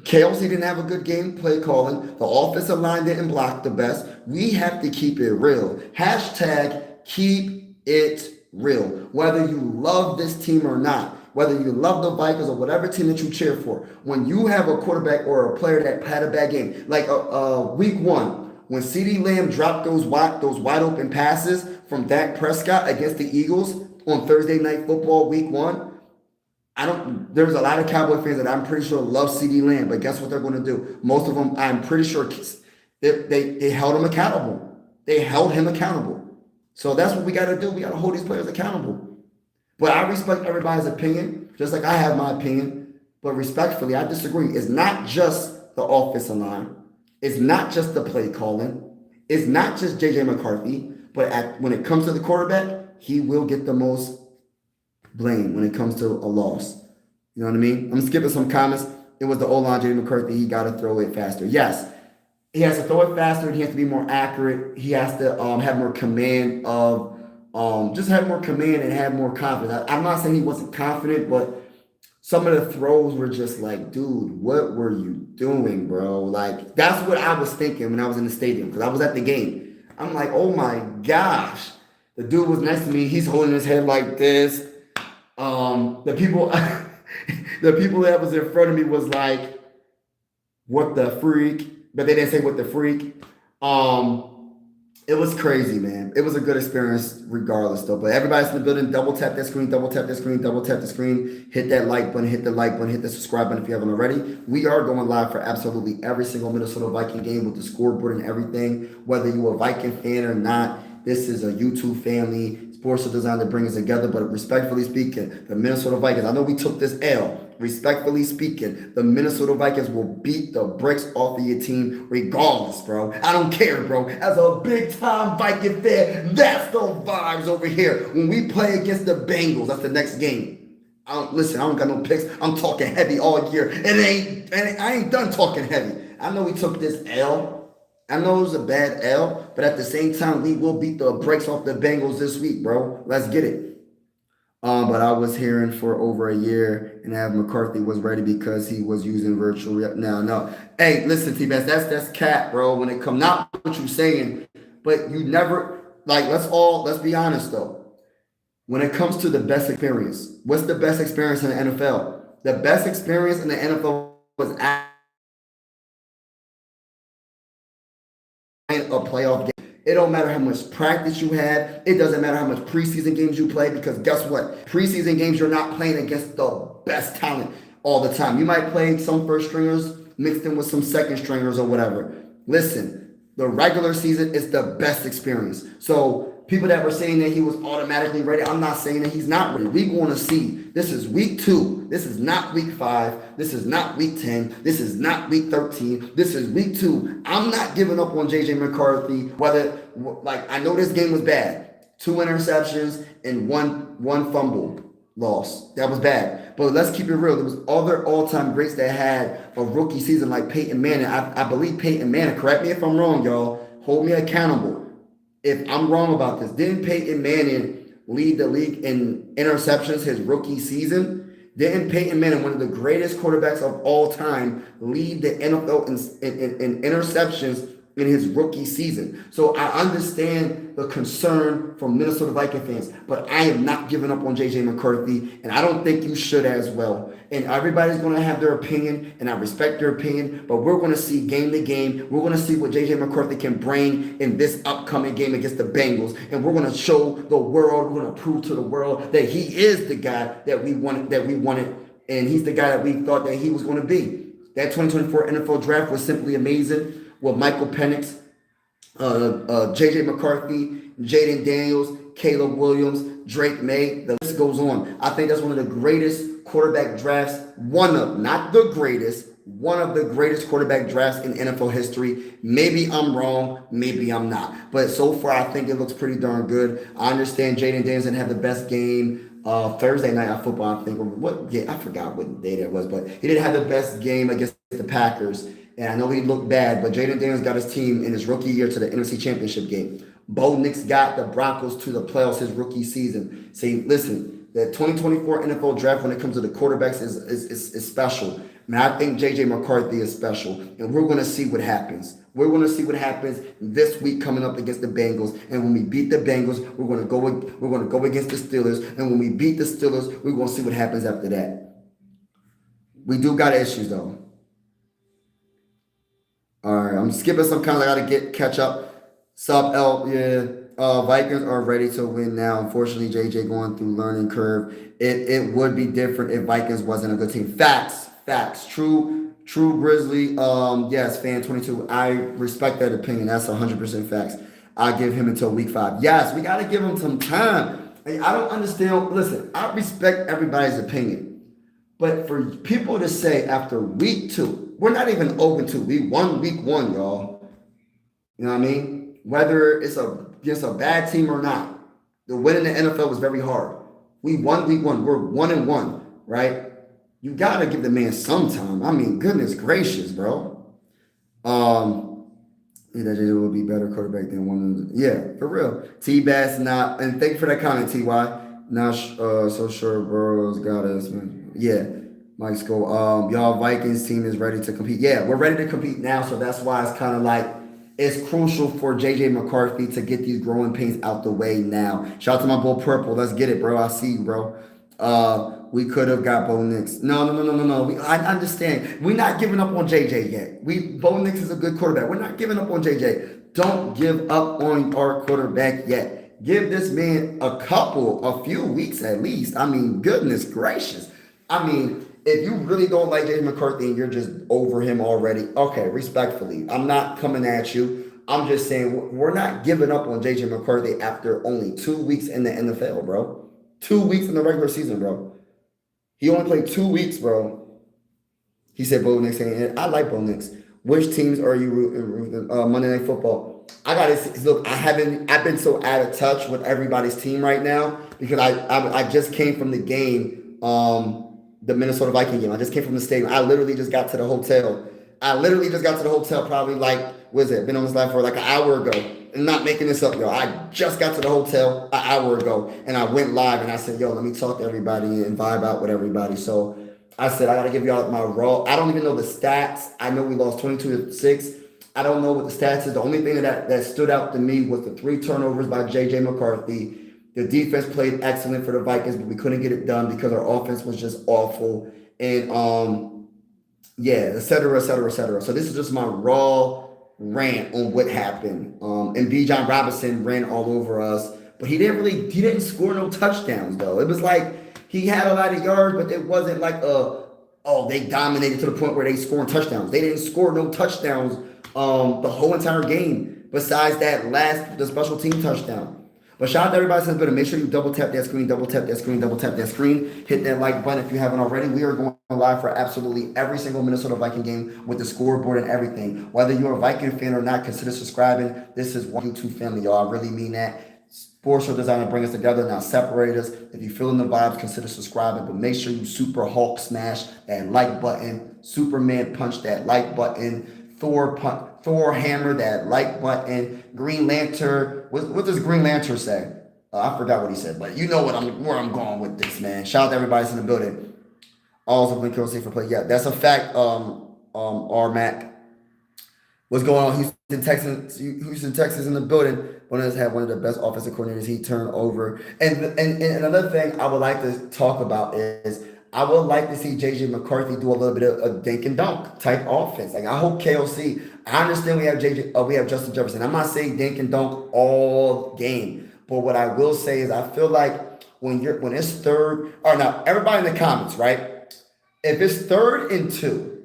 Speaker 1: Kelsey didn't have a good game play calling. The offensive line didn't block the best. We have to keep it real. Hashtag keep it real. Whether you love this team or not, whether you love the Vikings or whatever team that you cheer for, when you have a quarterback or a player that had a bad game, like week 1, when CeeDee Lamb dropped those wide open passes from Dak Prescott against the Eagles on Thursday Night Football week 1, there's a lot of Cowboy fans that I'm pretty sure love CeeDee Lamb, but guess what they're going to do? Most of them, I'm pretty sure they held him accountable. They held him accountable. So that's what we got to do. We got to hold these players accountable. But I respect everybody's opinion, just like I have my opinion. But respectfully, I disagree. It's not just the offensive line. It's not just the play calling. It's not just JJ McCarthy. But when it comes to the quarterback, he will get the most blame when it comes to a loss. You know what I mean? I'm skipping some comments. It was the O-line, JJ McCarthy. He got to throw it faster. Yes, he has to throw it faster. He has to be more accurate. He has to have more command of just have more command and have more confidence. I'm not saying he wasn't confident, but some of the throws were just like, dude, what were you doing, bro? Like, that's what I was thinking when I was in the stadium because I was at the game. I'm like, oh my gosh. The dude was next to me. He's holding his head like this. The people that was in front of me was like, what the freak? But they didn't say what the freak. It was crazy, man. It was a good experience regardless, though. But everybody's in the building. Double tap that screen, double tap that screen, double tap the screen. Hit that like button, hit the like button, hit the subscribe button if you haven't already. We are going live for absolutely every single Minnesota Viking game with the scoreboard and everything. Whether you're a Viking fan or not, this is a YouTube family. Sports are designed to bring us together, but respectfully speaking, the Minnesota Vikings, I know we took this L. Respectfully speaking, the Minnesota Vikings will beat the bricks off of your team regardless, bro. I don't care, bro. As a big-time Viking fan, that's the vibes over here. When we play against the Bengals, that's the next game. Listen, I don't got no picks. I'm talking heavy all year. I ain't done talking heavy. I know we took this L. I know it was a bad L, but at the same time, we will beat the brakes off the Bengals this week, bro. Let's get it. But I was hearing for over a year, and Av McCarthy was ready because he was using virtual reality. No. Hey, listen, T-Bass, that's cat, bro. When it comes, not what you're saying, but you never, like, let's be honest, though. When it comes to the best experience, what's the best experience in the NFL? The best experience in the NFL was a playoff game. It don't matter how much practice you had. It doesn't matter how much preseason games you play because guess what? Preseason games, you're not playing against the best talent all the time. You might play some first stringers mixed in with some second stringers or whatever. Listen, the regular season is the best experience. So people that were saying that he was automatically ready, I'm not saying that he's not ready. We're going to see. This is week 2. This is not week 5. This is not week 10. This is not week 13. This is week 2. I'm not giving up on JJ McCarthy. I know this game was bad. 2 interceptions and one fumble loss. That was bad. But let's keep it real. There was other all-time greats that had a rookie season like Peyton Manning. I believe Peyton Manning, correct me if I'm wrong, y'all. Hold me accountable if I'm wrong about this. Didn't Peyton Manning lead the league in interceptions his rookie season? Didn't Peyton Manning, one of the greatest quarterbacks of all time, lead the NFL in interceptions in his rookie season? So I understand the concern from Minnesota Viking fans, but I am not giving up on JJ McCarthy, and I don't think you should as well. And everybody's going to have their opinion, and I respect their opinion, but we're going to see game to game. We're going to see what JJ McCarthy can bring in this upcoming game against the Bengals, and we're going to show the world, we're going to prove to the world that he is the guy that we wanted, and he's the guy that we thought that he was going to be. That 2024 NFL draft was simply amazing with Michael Penix, J.J. McCarthy, Jaden Daniels, Caleb Williams, Drake May. The list goes on. I think that's one of the greatest quarterback drafts, not the greatest, one of the greatest quarterback drafts in NFL history. Maybe I'm wrong, maybe I'm not. But so far, I think it looks pretty darn good. I understand Jaden Daniels didn't have the best game Thursday night football. I think I forgot what day that was, but he didn't have the best game against the Packers. And I know he looked bad, but Jaden Daniels got his team in his rookie year to the NFC Championship game. Bo Nix got the Broncos to the playoffs his rookie season. See, listen, the 2024 NFL draft when it comes to the quarterbacks is special. Man, I think J.J. McCarthy is special, and we're going to see what happens. We're going to see what happens this week coming up against the Bengals. And when we beat the Bengals, we're going to go against the Steelers. And when we beat the Steelers, we're going to see what happens after that. We do got issues though. All right, I'm skipping some comments. I got to catch up. Sub L, yeah. Vikings are ready to win now. Unfortunately, JJ going through learning curve. It would be different if Vikings wasn't a good team. Facts. True Grizzly. Yes, fan 22. I respect that opinion. That's 100% facts. I give him until week 5. Yes, we got to give him some time. I don't understand. Listen, I respect everybody's opinion, but for people to say after week 2, we're not even 0-2. We won week 1, y'all. You know what I mean? Whether it's against a bad team or not, the win in the NFL was very hard. We won week 1. We're 1-1, right? You gotta give the man some time. I mean, goodness gracious, bro. That it will be better quarterback than one of the, yeah, for real. T-Bass not, and thank you for that comment, T.Y. Not so sure Burrow's got us, man. Yeah, Mike Skull. Y'all Vikings team is ready to compete. Yeah, we're ready to compete now, so that's why it's kind of like, it's crucial for J.J. McCarthy to get these growing pains out the way now. Shout out to my boy Purple. Let's get it, bro. I see you, bro. We could have got Bo Nix. No. I understand. We're not giving up on JJ yet. Bo Nix is a good quarterback. We're not giving up on JJ. Don't give up on our quarterback yet. Give this man a few weeks at least. I mean, goodness gracious. I mean, if you really don't like JJ McCarthy and you're just over him already, okay, respectfully, I'm not coming at you. I'm just saying we're not giving up on JJ McCarthy after only 2 weeks in the NFL, bro. 2 weeks in the regular season, bro. He only played 2 weeks, bro. He said Bo Nix. I like Bo Nix. Which teams are you rooting? Monday Night Football. I gotta look. I've been so out of touch with everybody's team right now because I just came from the game, the Minnesota Viking game. I just came from the stadium. I literally just got to the hotel. Probably been on this live for like an hour ago. I'm not making this up, yo. I just got to the hotel an hour ago and I went live and I said, yo, let me talk to everybody and vibe out with everybody. So I said, I got to give y'all my raw. I don't even know the stats. I know we lost 22-6. I don't know what the stats is. The only thing that stood out to me was the 3 turnovers by J.J. McCarthy. The defense played excellent for the Vikings, but we couldn't get it done because our offense was just awful. And, et cetera. So this is just my raw rant on what happened. And Bijan Robinson ran all over us, but he didn't score no touchdowns though. It was like he had a lot of yards, but it wasn't like they dominated to the point where they scoring touchdowns. They didn't score no touchdowns the whole entire game besides the special team touchdown. But shout out to everybody since better. Make sure you double tap that screen, hit that like button if you haven't already. We are going live for absolutely every single Minnesota Viking game with the scoreboard and everything. Whether you're a Viking fan or not, consider subscribing. This is one YouTube family, y'all. I really mean that. Sports are designed to bring us together, not separate us. If you feeling the vibes, consider subscribing. But make sure you Super Hulk smash that like button, Superman punch that like button, Thor hammer that like button, Green Lantern. What does Green Lantern say? I forgot what he said, but you know where I'm going with this, man. Shout out to everybody in the building. Also, Blink safe for play. Yeah, that's a fact. R-Mac. What's going on? Houston, Texas in the building. One of us had one of the best offensive coordinators. He turned over. And another thing I would like to talk about is I would like to see J.J. McCarthy do a little bit of a dink and dunk type offense. Like I hope KOC. I understand we have Justin Jefferson. I'm not saying dink and dunk all game, but what I will say is I feel like when it's third or now everybody in the comments, right? If it's 3rd and 2,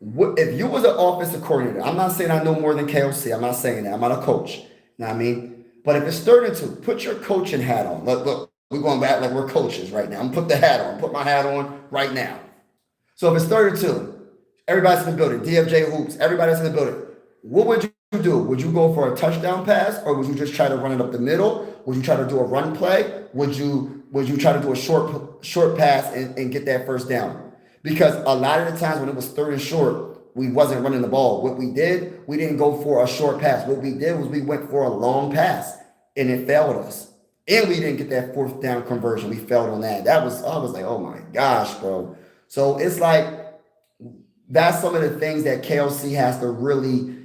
Speaker 1: If you was an offensive coordinator, I'm not saying I know more than KOC. I'm not saying that. I'm not a coach. You know what I mean? But if it's 3rd and 2, put your coaching hat on. Look, we're going back like we're coaches right now. I'm put the hat on. Put my hat on right now. So if it's 3rd and 2, everybody's in the building. DFJ hoops. Everybody's in the building. What would you do? Would you go for a touchdown pass, or would you just try to run it up the middle? Would you try to do a run play? Would you try to do a short pass and get that first down? Because a lot of the times when it was 3rd and short, we wasn't running the ball. What we did, we didn't go for a short pass. What we did was we went for a long pass, and it failed us. And we didn't get that 4th down conversion. We failed on that. I was like, oh my gosh, bro. So it's like that's some of the things that KLC has to really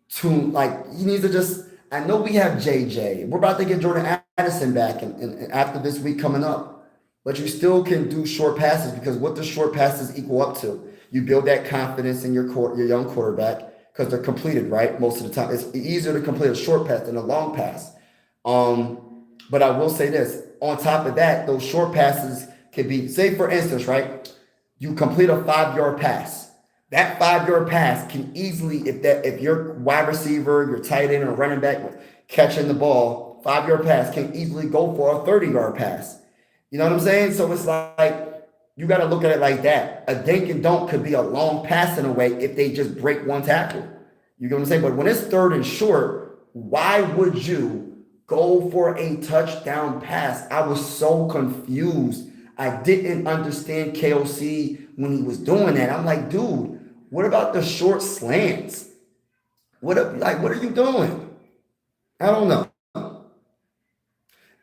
Speaker 1: tune. Like he needs to just. I know we have JJ. We're about to get Jordan Addison back, and after this week coming up, but you still can do short passes because what does short passes equal up to? You build that confidence in your young quarterback because they're completed, right? Most of the time, it's easier to complete a short pass than a long pass. But I will say this: on top of that, those short passes can be, say for instance, right? You complete a 5-yard pass. That 5-yard pass can easily, if your wide receiver, your tight end, or running back catching the ball, 5-yard pass can easily go for a 30-yard pass. You know what I'm saying? So it's like you got to look at it like that. A dink and dunk could be a long pass in a way if they just break one tackle. You know what I'm saying? But when it's 3rd and short, why would you go for a touchdown pass? I was so confused. I didn't understand KOC when he was doing that. I'm like, dude, what about the short slants? What are you doing? I don't know.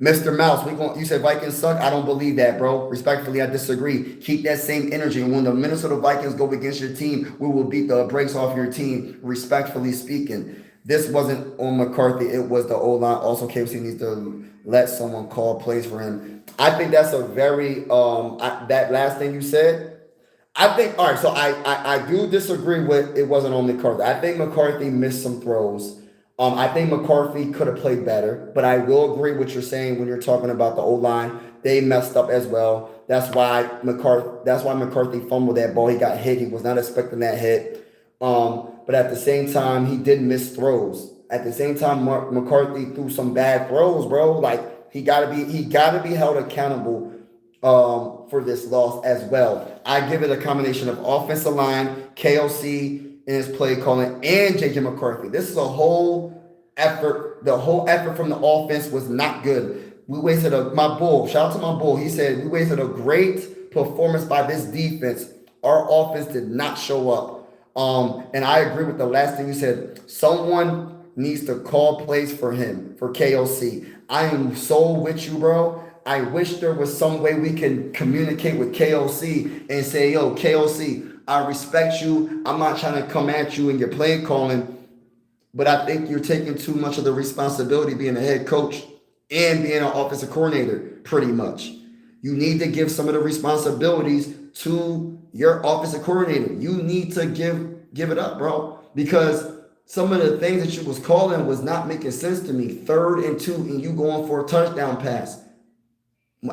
Speaker 1: Mr. Mouse, you said Vikings suck. I don't believe that, bro. Respectfully, I disagree. Keep that same energy. And when the Minnesota Vikings go against your team, we will beat the brakes off your team, respectfully speaking. This wasn't on McCarthy. It was the O-line. Also, KFC needs to let someone call plays for him. I think that's a very, that last thing you said, I think, all right, so I do disagree with it wasn't on McCarthy. I think McCarthy missed some throws. I think McCarthy could have played better, but I will agree with what you're saying when you're talking about the O-line. They messed up as well. That's why McCarthy fumbled that ball. He got hit. He was not expecting that hit. But at the same time, he did miss throws. At the same time, McCarthy threw some bad throws, bro. Like he gotta be held accountable for this loss as well. I give it a combination of offensive line, KOC, in his play calling, and JJ McCarthy. This is a whole effort. The whole effort from the offense was not good. We wasted my bull. Shout out to my bull. He said we wasted a great performance by this defense. Our offense did not show up. And I agree with the last thing you said. Someone needs to call plays for him, for KOC. I am so with you, bro. I wish there was some way we can communicate with KOC and say, yo, KOC, I respect you. I'm not trying to come at you in your play calling, but I think you're taking too much of the responsibility being a head coach and being an offensive coordinator, pretty much. You need to give some of the responsibilities to your offensive coordinator. You need to give it up, bro, because some of the things that you was calling was not making sense to me. 3rd and 2, and you going for a touchdown pass.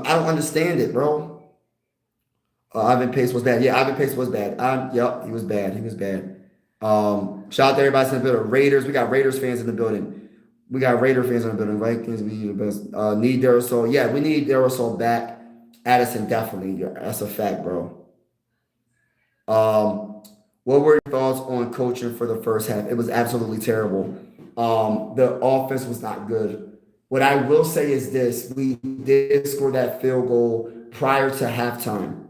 Speaker 1: I don't understand it, bro. Ivan Pace was bad. Yeah, Ivan Pace was bad. Yep, he was bad. He was bad. Shout out to everybody in the building. Raiders, we got Raiders fans in the building. We got Raider fans in the building. Vikings, we need the best. Need Darasol. Yeah, we need Darasol back. Addison, definitely. That's a fact, bro. What were your thoughts on coaching for the first half? It was absolutely terrible. The offense was not good. What I will say is this: we did score that field goal prior to halftime,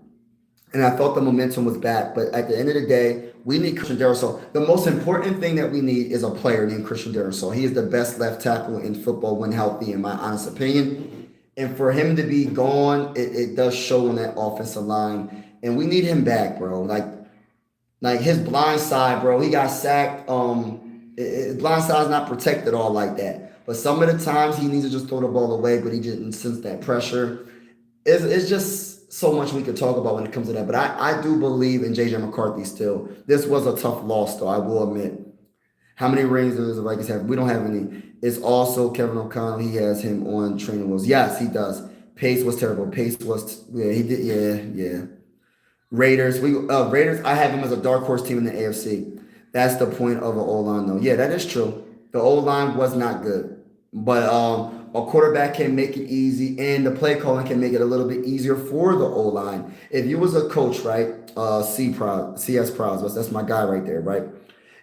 Speaker 1: and I thought the momentum was back. But at the end of the day, we need Christian Darasol. The most important thing that we need is a player named Christian Darasol. He is the best left tackle in football when healthy, in my honest opinion. And for him to be gone, it does show on that offensive line. And we need him back, bro. Like his blind side, bro. He got sacked. His blind side is not protected all like that. But some of the times he needs to just throw the ball away, but he didn't sense that pressure. It's just so much we could talk about when it comes to that. But I do believe in JJ McCarthy still. This was a tough loss, though, I will admit. How many rings does the Vikings have? We don't have any. It's also Kevin O'Connell. He has him on training wheels. Yes, he does. Pace was terrible. Pace was, yeah, he did, yeah. Raiders. Raiders. I have them as a dark horse team in the AFC. That's the point of an O line, though. Yeah, that is true. The O line was not good, but a quarterback can make it easy, and the play calling can make it a little bit easier for the O line. If you was a coach, right? CS Pros, that's my guy right there, right?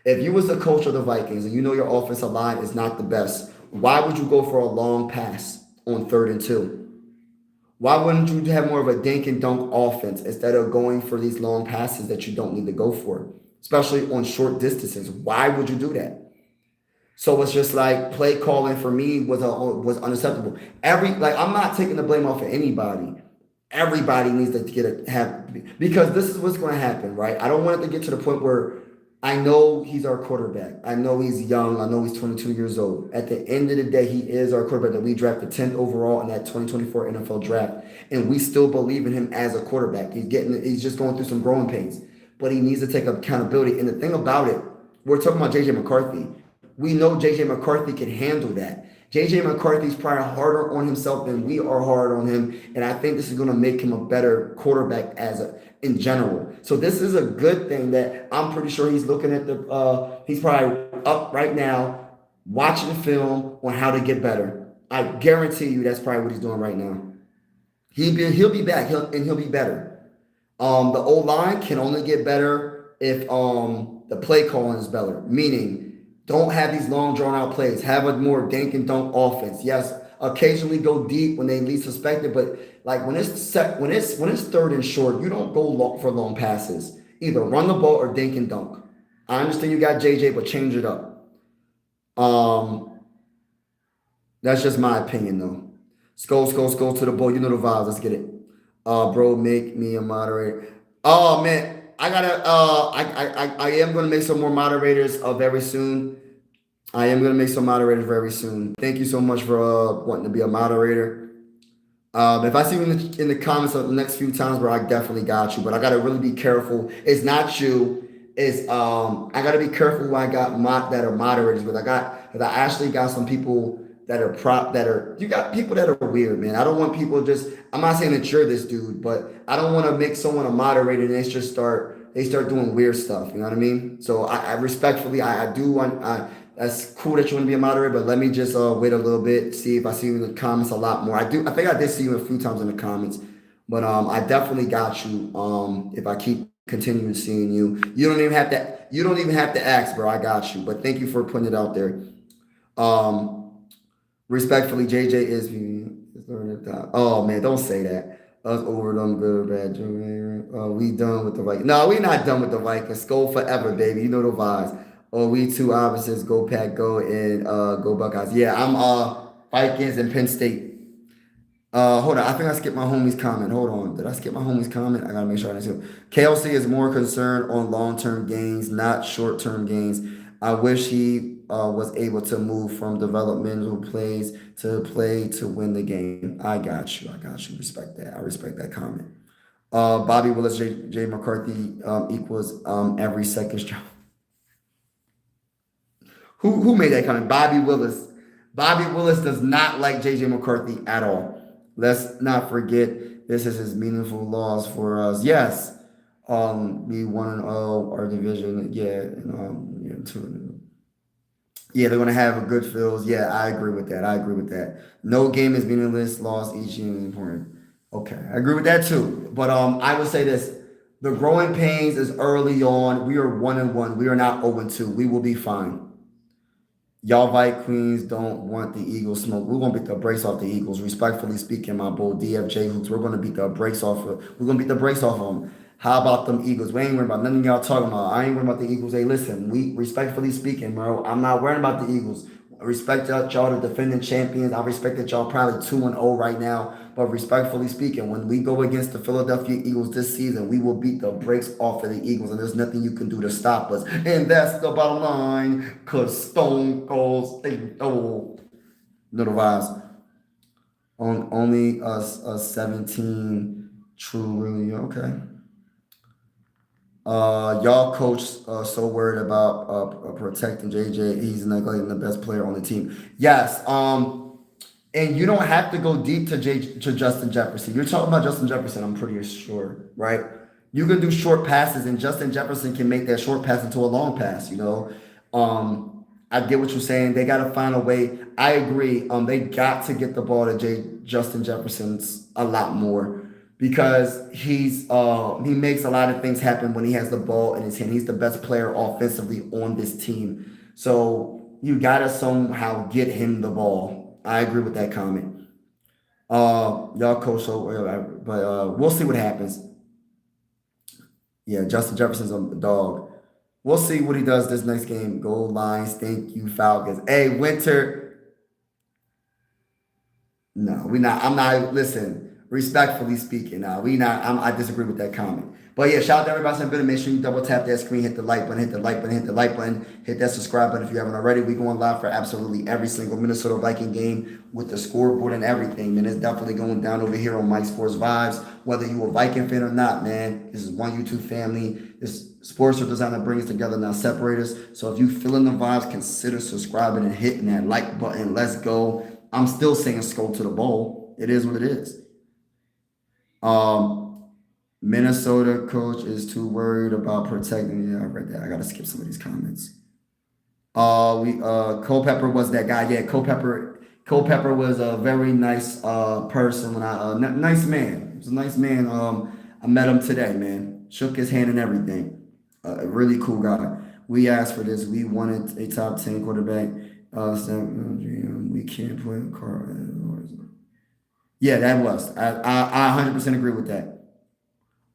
Speaker 1: If you was the coach of the Vikings and you know your offensive line is not the best, why would you go for a long pass on 3rd and 2? Why wouldn't you have more of a dink and dunk offense instead of going for these long passes that you don't need to go for, especially on short distances? Why would you do that? So it's just like play calling for me was unacceptable. I'm not taking the blame off of anybody. Everybody needs to have because this is what's going to happen, right? I don't want it to get to the point where I know he's our quarterback. I know he's young. I know he's 22 years old. At the end of the day, he is our quarterback that we drafted 10th overall in that 2024 NFL draft, and we still believe in him as a quarterback. He's just going through some growing pains, but he needs to take accountability. And the thing about it, we're talking about JJ McCarthy. We know JJ McCarthy can handle that. JJ McCarthy's probably harder on himself than we are hard on him, and I think this is going to make him a better quarterback in general. So this is a good thing that I'm pretty sure he's looking at he's probably up right now watching film on how to get better. I guarantee you that's probably what he's doing right now. He'll be back, he'll be better. The O line can only get better if the play calling is better, meaning don't have these long drawn out plays. Have a more dink and dunk offense. Yes, occasionally go deep when they least suspect it, but like when it's 3rd and short, you don't go for long passes. Either run the ball or dink and dunk. I understand you got JJ, but change it up. That's just my opinion though. Skull to the ball. You know the vibes. Let's get it. Bro, make me a moderator. Oh man. I am gonna make some more moderators very soon. I am gonna make some moderators very soon. Thank you so much for wanting to be a moderator. If I see you in the comments of the next few times, bro, I definitely got you. But I gotta really be careful. It's not you. It's I gotta be careful who I got that are moderators. But I actually got some people that are you got people that are weird, man. I don't want people I'm not saying that you're this dude, but I don't want to make someone a moderator and they start doing weird stuff. You know what I mean? So I respectfully, I do want, that's cool that you want to be a moderator, but let me just wait a little bit, see if I see you in the comments a lot more. I think I did see you a few times in the comments, but I definitely got you. If I keep continuing seeing you, you don't even have to ask, bro. I got you. But thank you for putting it out there. Respectfully, JJ is. Oh man, don't say that. Us over them good or bad. We done with the Vikings. No, we not done with the Vikings. Go forever, baby. You know the vibes. Oh, we two opposites. Go Pack, go and go Buckeyes. Yeah, I'm Vikings and Penn State. Hold on. I think I skipped my homie's comment. Hold on. Did I skip my homie's comment? I gotta make sure I didn't see it. KLC is more concerned on long-term gains, not short-term gains. I wish he was able to move from developmental plays to play to win the game. I got you. Respect that. I respect that comment. Bobby Willis, J. McCarthy equals every second job. Who made that comment? Bobby Willis. Bobby Willis does not like JJ McCarthy at all. Let's not forget this is his meaningful loss for us. Yes. We won our division. Yeah, yeah, they're gonna have a good feels. Yeah, I agree with that. No game is meaningless. Loss each game is important. Okay, I agree with that too. But I would say this: the growing pains is early on. We are 1-1. We are not 0-2. We will be fine. Y'all Vikings don't want the Eagles smoke. We're gonna beat the brakes off the Eagles. Respectfully speaking, my boy DFJ Hoops, we're gonna beat the brakes off of them. How about them Eagles? We ain't worried about none of y'all talking about. I ain't worried about the Eagles. Hey, listen, we respectfully speaking, bro. I'm not worrying about the Eagles. I respect y'all, the defending champions. I respect that y'all probably 2-0 right now. But respectfully speaking, when we go against the Philadelphia Eagles this season, we will beat the brakes off of the Eagles, and there's nothing you can do to stop us. And that's the bottom line, because Stone Cold State. Oh, little vibes. Only us 17 true, really. Okay. Y'all coach so worried about protecting JJ. He's neglecting the best player on the team. Yes. And you don't have to go deep to Justin Jefferson. You're talking about Justin Jefferson, I'm pretty sure, right? You can do short passes, and Justin Jefferson can make that short pass into a long pass. I get what you're saying. They got to find a way. I agree. They got to get the ball to Justin Jefferson's a lot more because he makes a lot of things happen when he has the ball in his hand. He's the best player offensively on this team. So you got to somehow get him the ball. I agree with that comment. Y'all coach, but we'll see what happens. Yeah, Justin Jefferson's a dog. We'll see what he does this next game. Go Lions. Thank you, Falcons. Hey, Winter. No, we not. I'm not. Listen, respectfully speaking, now we not. I disagree with that comment. But yeah, shout out to everybody that's been. Make sure you double tap that screen, hit the like button, hit the like button, hit the like button, hit that subscribe button if you haven't already. We going live for absolutely every single Minnesota Viking game with the scoreboard and everything. Man, it's definitely going down over here on Mike Sports Vibes. Whether you a Viking fan or not, man, this is one YouTube family. This sports are designed to bring us together, not separate us. So if you feeling the vibes, consider subscribing and hitting that like button. Let's go. I'm still saying skull to the bowl. It is what it is. Minnesota coach is too worried about protecting. Yeah, I read that. I gotta skip some of these comments. Culpepper was that guy. Yeah, Culpepper was a very nice person. When nice man. He was a nice man. I met him today, man. Shook his hand and everything. A really cool guy. We asked for this. We wanted a top 10 quarterback. We can't play a car. Yeah, that was. I 100% agree with that.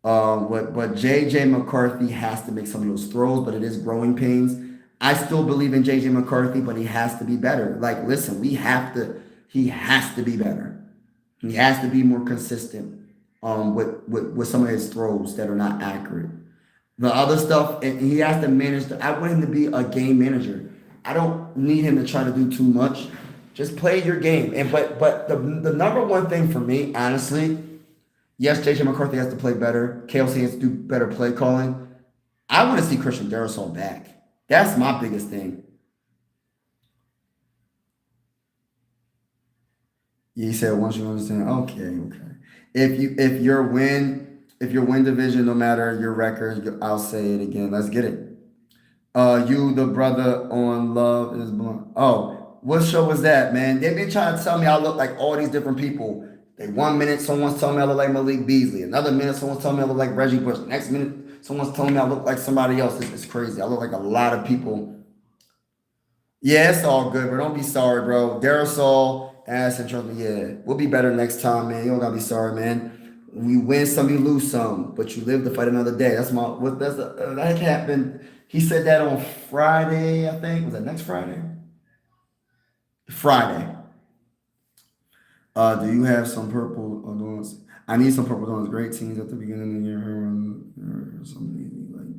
Speaker 1: But JJ McCarthy has to make some of those throws, but it is growing pains. I still believe in JJ McCarthy, but he has to be better. Like, listen, he has to be better. He has to be more consistent with some of his throws that are not accurate. The other stuff, and he has to manage. I want him to be a game manager. I don't need him to try to do too much. Just play your game. But the number one thing for me, honestly, yes, JJ McCarthy has to play better. KLC has to do better play calling. I want to see Christian Darrisaw back. That's my biggest thing. Yeah, he said once you understand. Okay. If your win division, no matter your record, I'll say it again. Let's get it. You the brother on Love is Blind. Oh, what show was that, man? They've been trying to tell me I look like all these different people. 1 minute, someone's telling me I look like Malik Beasley. Another minute, someone's telling me I look like Reggie Bush. Next minute, someone's telling me I look like somebody else. It's crazy. I look like a lot of people. Yeah, it's all good, but don't be sorry, bro. Darrisaw, ass and trust me. Yeah, we'll be better next time, man. You don't gotta be sorry, man. We win some, you lose some, but you live to fight another day. That happened. He said that on Friday, I think. Was that next Friday? Friday. Do you have some purple donuts? I need some purple donuts. Great teams at the beginning of the year.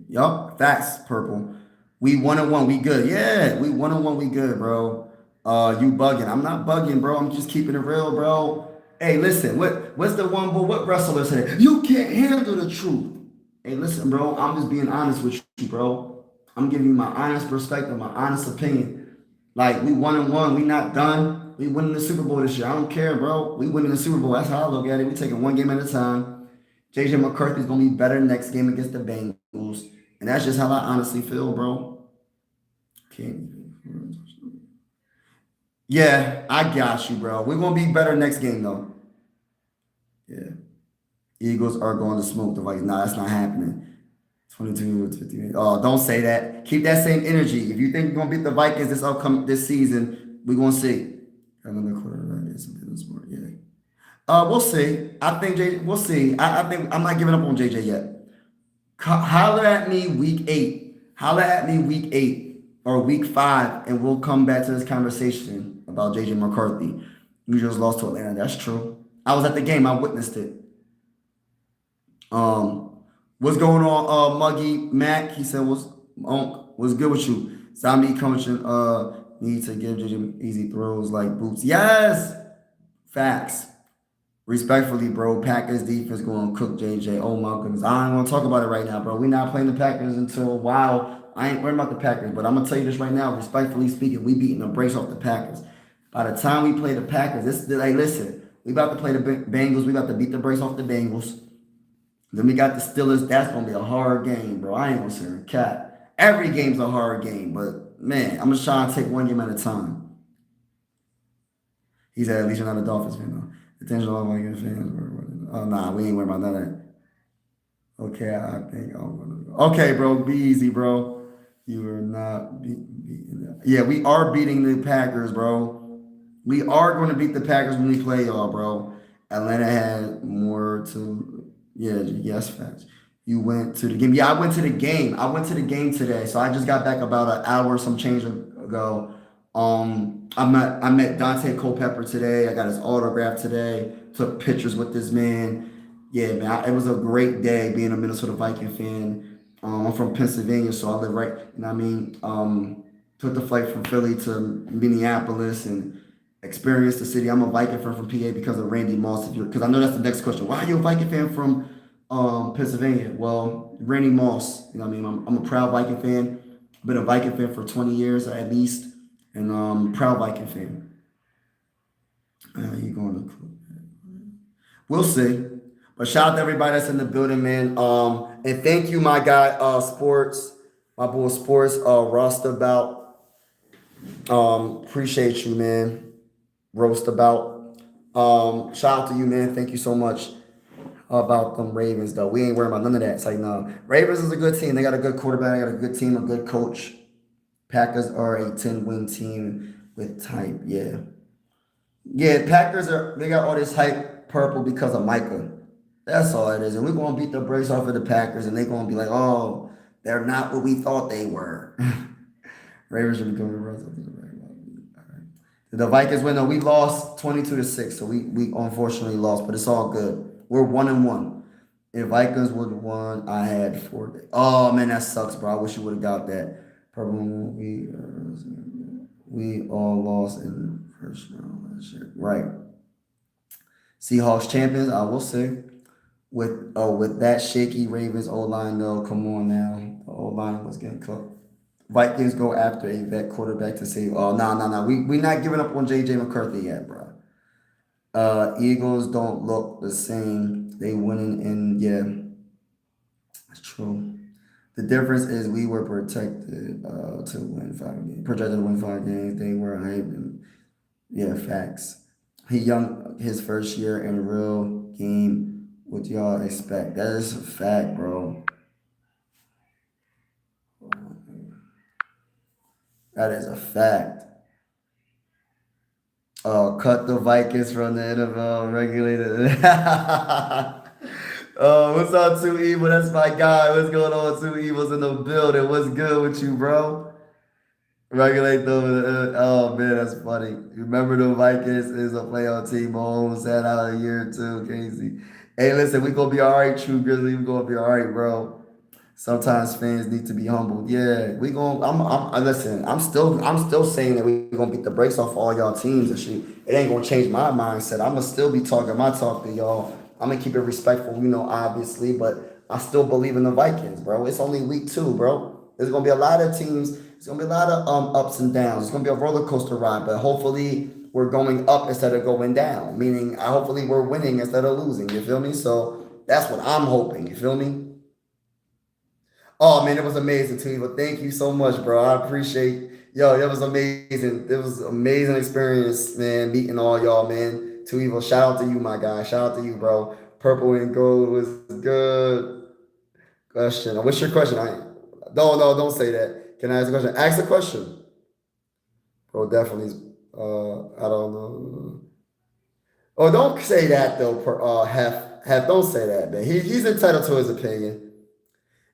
Speaker 1: Yup, facts, purple. We 1-1. We good. Yeah, we 1-1. We good, bro. You bugging? I'm not bugging, bro. I'm just keeping it real, bro. Hey, listen. What's the one? What wrestler said? You can't handle the truth. Hey, listen, bro. I'm just being honest with you, bro. I'm giving you my honest perspective, my honest opinion. Like, we 1-1. We not done. We winning the Super Bowl this year. I don't care, bro. We winning the Super Bowl. That's how I look at it. We taking one game at a time. JJ McCarthy's going to be better next game against the Bengals. And that's just how I honestly feel, bro. Yeah, I got you, bro. We're going to be better next game, though. Yeah. Eagles are going to smoke the Vikings. Nah, that's not happening. 22-50. Oh, don't say that. Keep that same energy. If you think you're going to beat the Vikings this season, we're going to see. Another quarterback is a business sport. Yeah. We'll see. We'll see. I think I'm not giving up on JJ yet. Holler at me week 8. Holler at me week 8 or week 5, and we'll come back to this conversation about JJ McCarthy. You just lost to Atlanta. That's true. I was at the game. I witnessed it. What's going on, Muggy Mac? He said, what's good with you? Zombie coaching, need to give JJ easy throws like boots. Yes! Facts. Respectfully, bro, Packers defense going to cook JJ. Oh, my goodness. I don't want to talk about it right now, bro. We're not playing the Packers until a while. I ain't worried about the Packers, but I'm going to tell you this right now. Respectfully speaking, we beating the brakes off the Packers. By the time we play the Packers, listen, we about to play the Bengals. We about to beat the brakes off the Bengals. Then we got the Steelers. That's gonna be a hard game, bro. I ain't gonna say a cat. Every game's a hard game, but man, I'm just trying to take one game at a time. He said, at least you're not a Dolphins fan, though. Attention to all Vikings fans. Oh, nah, we ain't worried about none of that. Okay, I think I'm gonna. Okay, bro, be easy, bro. You are not beating. Yeah, we are beating the Packers, bro. We are going to beat the Packers when we play y'all, bro. Atlanta had more to. Yeah, yes, facts. You went to the game. Yeah, I went to the game. I went to the game today, so I just got back about an hour, some change ago. I met Dante Culpepper today. I got his autograph today. Took pictures with this man. Yeah, man, it was a great day being a Minnesota Viking fan. I'm from Pennsylvania, so I live right. You know what I mean? Took the flight from Philly to Minneapolis and experienced the city. I'm a Viking fan from PA because of Randy Moss. Because I know that's the next question. Why are you a Viking fan from Pennsylvania? Well, Randy Moss. You know what I mean? I'm a proud Viking fan. Been a Viking fan for 20 years at least, and proud Viking fan. You going to? We'll see. But shout out to everybody that's in the building, man. And thank you, my guy, my boy Sports, Rostabout. Appreciate you, man. Roastabout. Shout out to you, man. Thank you so much about them Ravens, though. We ain't worried about none of that. It's like, no. Ravens is a good team. They got a good quarterback. They got a good team, a good coach. Packers are a 10-win team with type. Yeah. Yeah, they got all this hype purple because of Micah. That's all it is. And we're going to beat the brakes off of the Packers, and they're going to be like, oh, they're not what we thought they were. Ravens should be coming to Russell. The Vikings win. No, we lost 22-6, so we unfortunately lost, but it's all good. We're 1-1. If Vikings would have won, I had 4. Oh, man, that sucks, bro. I wish you would have got that. Probably we all lost in the first round last year. Right. Seahawks champions, I will say. With that shaky Ravens O-line, though, come on now. The O-line was getting cooked. Vikings go after a vet quarterback to save. Oh, no. We not giving up on J.J. McCarthy yet, bro. Eagles don't look the same. They winning in, yeah. That's true. The difference is we were protected to win 5 games. Projected to win 5 games. They were hyped. Yeah, facts. He young his first year in real game. What y'all expect? That is a fact, bro. That is a fact. Cut the Vikings from the NFL regulated. What's up, Two Evil? That's my guy. What's going on, Two Evils in the building? What's good with you, bro? Regulate them. Oh man, that's funny. Remember the Vikings is a playoff team. Mahomes sat out a year or two. Casey. Hey, listen, we gonna be all right, True Grizzly. We gonna be all right, bro. Sometimes fans need to be humbled. Yeah, we gonna. Listen. I'm still saying that we gonna beat the brakes off all y'all teams and shit. It ain't gonna change my mindset. I'm gonna still be talking my talk to y'all. I'm gonna keep it respectful, obviously, but I still believe in the Vikings, bro. It's only week 2, bro. There's gonna be a lot of teams. It's gonna be a lot of ups and downs. It's gonna be a roller coaster ride, but hopefully we're going up instead of going down. Meaning, hopefully we're winning instead of losing. You feel me? So that's what I'm hoping. You feel me? Oh man, it was amazing, Teva. Thank you so much, bro. I appreciate. Yo, that was amazing. It was an amazing experience, man. Meeting all y'all, man. Teva, shout out to you, my guy. Shout out to you, bro. Purple and gold was good. Question. What's your question? Don't say that. Can I ask a question? Ask the question. Bro, definitely. I don't know. Oh, don't say that though. Hef, don't say that, man. He's entitled to his opinion.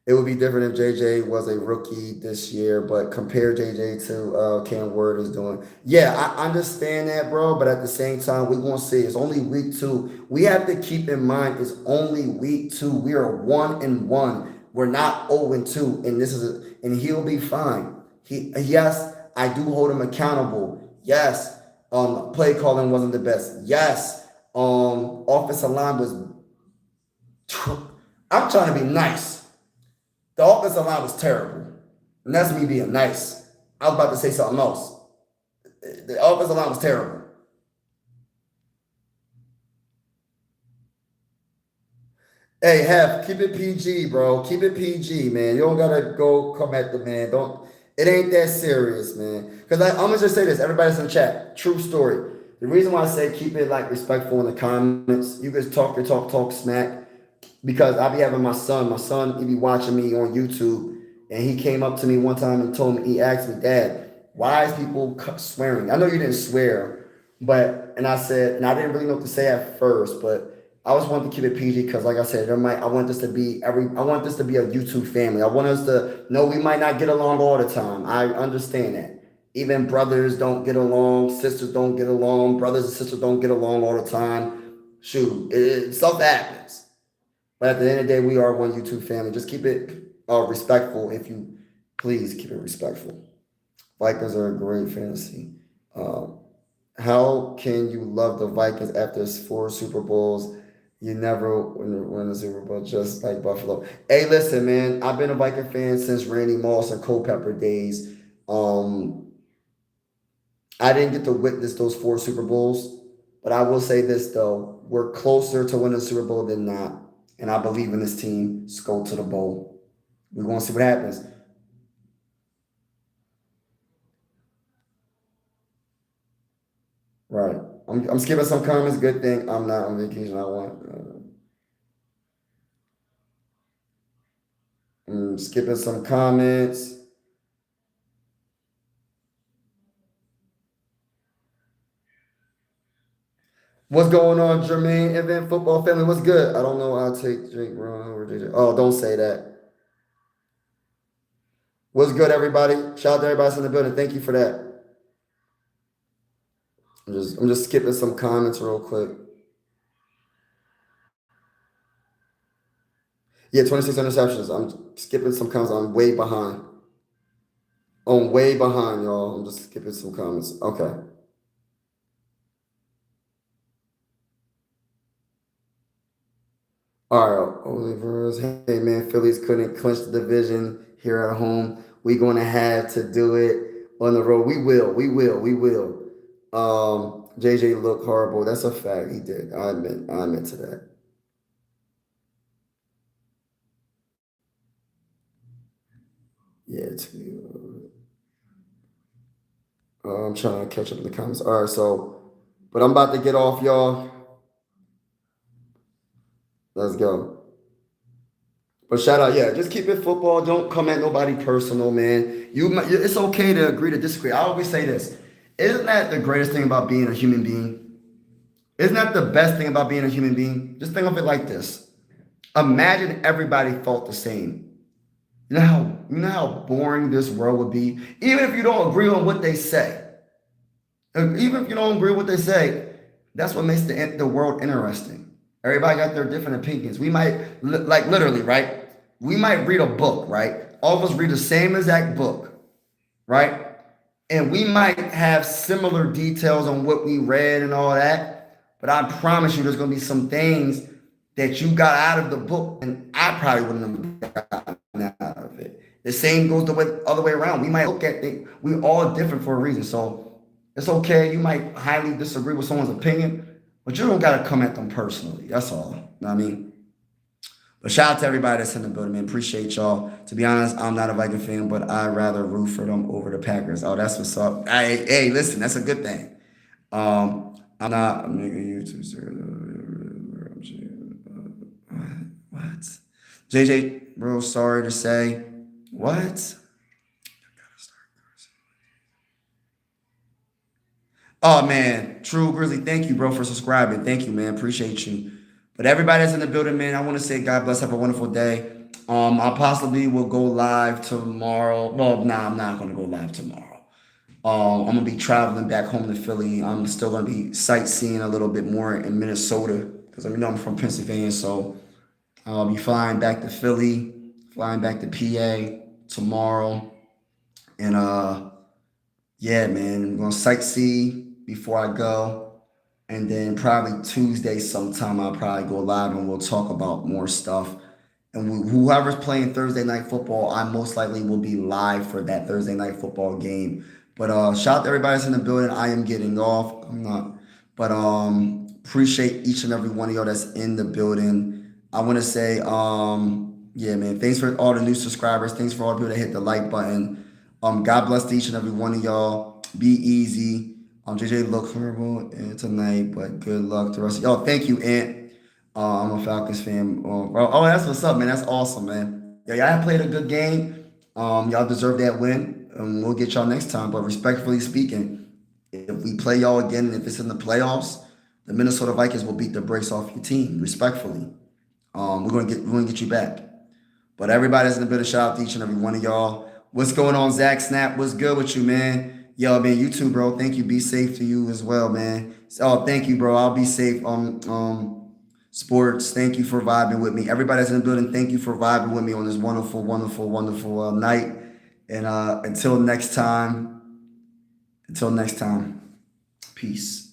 Speaker 1: It would be different if JJ was a rookie this year, but compare JJ to Cam Ward is doing. Yeah, I understand that, bro. But at the same time, we're gonna see it's only week 2. We have to keep in mind it's only week 2. We are 1-1. We're not 0-2, and he'll be fine. Yes, I do hold him accountable. Yes, play calling wasn't the best. Yes, offensive line was. I'm trying to be nice. The offensive line was terrible. And that's me being nice. I was about to say something else. The offensive line was terrible. Hey, Hef, keep it PG, bro. Keep it PG, man. You don't gotta go come at the man. Don't. It ain't that serious, man. Cause I'm gonna just say this. Everybody's in the chat. True story. The reason why I say keep it like respectful in the comments. You guys talk your talk smack. Because I be having my son. My son, he be watching me on YouTube, and he came up to me one time and told me, he asked me, Dad, why is people swearing? I know you didn't swear, but and I said, and I didn't really know what to say at first, but I always wanted to keep it PG because, like I said, I want this to be I want this to be a YouTube family. I want us to know we might not get along all the time. I understand that. Even brothers don't get along, sisters don't get along, brothers and sisters don't get along all the time. Shoot, stuff happens. But at the end of the day, we are one YouTube family. Just keep it respectful. If you please keep it respectful. Vikings are a great fantasy. Um, how can you love the Vikings after 4 Super Bowls? You never win a Super Bowl, just like Buffalo. Hey, listen, man. I've been a Viking fan since Randy Moss and Culpepper days. Um, I didn't get to witness those 4 Super Bowls, but I will say this though: we're closer to winning a Super Bowl than not, and I believe in this team. Let's go to the bowl. We're gonna see what happens. Right. I'm skipping some comments. Good thing I'm not on vacation. I want. Skipping some comments. What's going on, Jermaine? Event football family. What's good? I don't know. I'll take Drake Brown over DJ. Oh, don't say that. What's good, everybody? Shout out to everybody in the building. Thank you for that. I'm just skipping some comments real quick. Yeah, 26 interceptions. I'm skipping some comments. I'm way behind. I'm way behind, y'all. I'm just skipping some comments. Okay. All right. Oliver's. Hey, man, Phillies couldn't clinch the division here at home. We're going to have to do it on the road. We will. We will. We will. JJ looked horrible. That's a fact. He did. I admit to that. Yeah, I'm trying to catch up in the comments. All right, but I'm about to get off, y'all. Let's go. But shout out, yeah, just keep it football. Don't come at nobody personal, man. It's okay to agree to disagree. I always say this. Isn't that the greatest thing about being a human being? Isn't that the best thing about being a human being? Just think of it like this. Imagine everybody felt the same. You know how boring this world would be? Even if you don't agree on what they say. Even if you don't agree with what they say, that's what makes the world interesting. Everybody got their different opinions. We might, like literally, right? We might read a book, right? All of us read the same exact book, right? And we might have similar details on what we read and all that. But I promise you, there's going to be some things that you got out of the book, and I probably wouldn't have gotten out of it. The same goes the other way around. We might look at things, we're all different for a reason. So it's okay. You might highly disagree with someone's opinion, but you don't got to come at them personally. That's all. You know what I mean? But shout out to everybody that's in the building, man. Appreciate y'all. To be honest, I'm not a Viking fan, but I'd rather root for them over the Packers. Oh, that's what's up. Hey, listen, that's a good thing. I'm not a nigga YouTube sir. What? JJ, real sorry to say. What? Oh man, True Grizzly, thank you, bro, for subscribing. Thank you, man. Appreciate you. But everybody that's in the building, man, I want to say God bless. Have a wonderful day. I possibly will go live tomorrow. Well, nah, I'm not gonna go live tomorrow. I'm gonna be traveling back home to Philly. I'm still gonna be sightseeing a little bit more in Minnesota because I know I'm from Pennsylvania, so I'll be flying back to Philly, flying back to PA tomorrow, and yeah, man, I'm gonna sightsee before I go, and then probably Tuesday sometime I'll probably go live and we'll talk about more stuff. And whoever's playing Thursday night football, I most likely will be live for that Thursday night football game. But shout out to everybody that's in the building. I am getting off. I'm not, but appreciate each and every one of y'all that's in the building. I want to say, yeah, man, thanks for all the new subscribers. Thanks for all the people that hit the like button. God bless each and every one of y'all. Be easy. JJ look horrible tonight, but good luck to the rest of y'all. Thank you, Ant. I'm a Falcons fan. That's what's up, man. That's awesome, man. Yeah, y'all played a good game. Y'all deserve that win. We'll get y'all next time. But respectfully speaking, if we play y'all again, and if it's in the playoffs, the Minnesota Vikings will beat the brakes off your team. Respectfully, we're gonna get you back. But everybody's in the building. Shout out to each and every one of y'all. What's going on, Zach Snap? What's good with you, man? Yo, man, you too, bro. Thank you. Be safe to you as well, man. Oh, thank you, bro. I'll be safe. Sports. Thank you for vibing with me. Everybody's in the building. Thank you for vibing with me on this wonderful, wonderful, wonderful night. And until next time. Peace.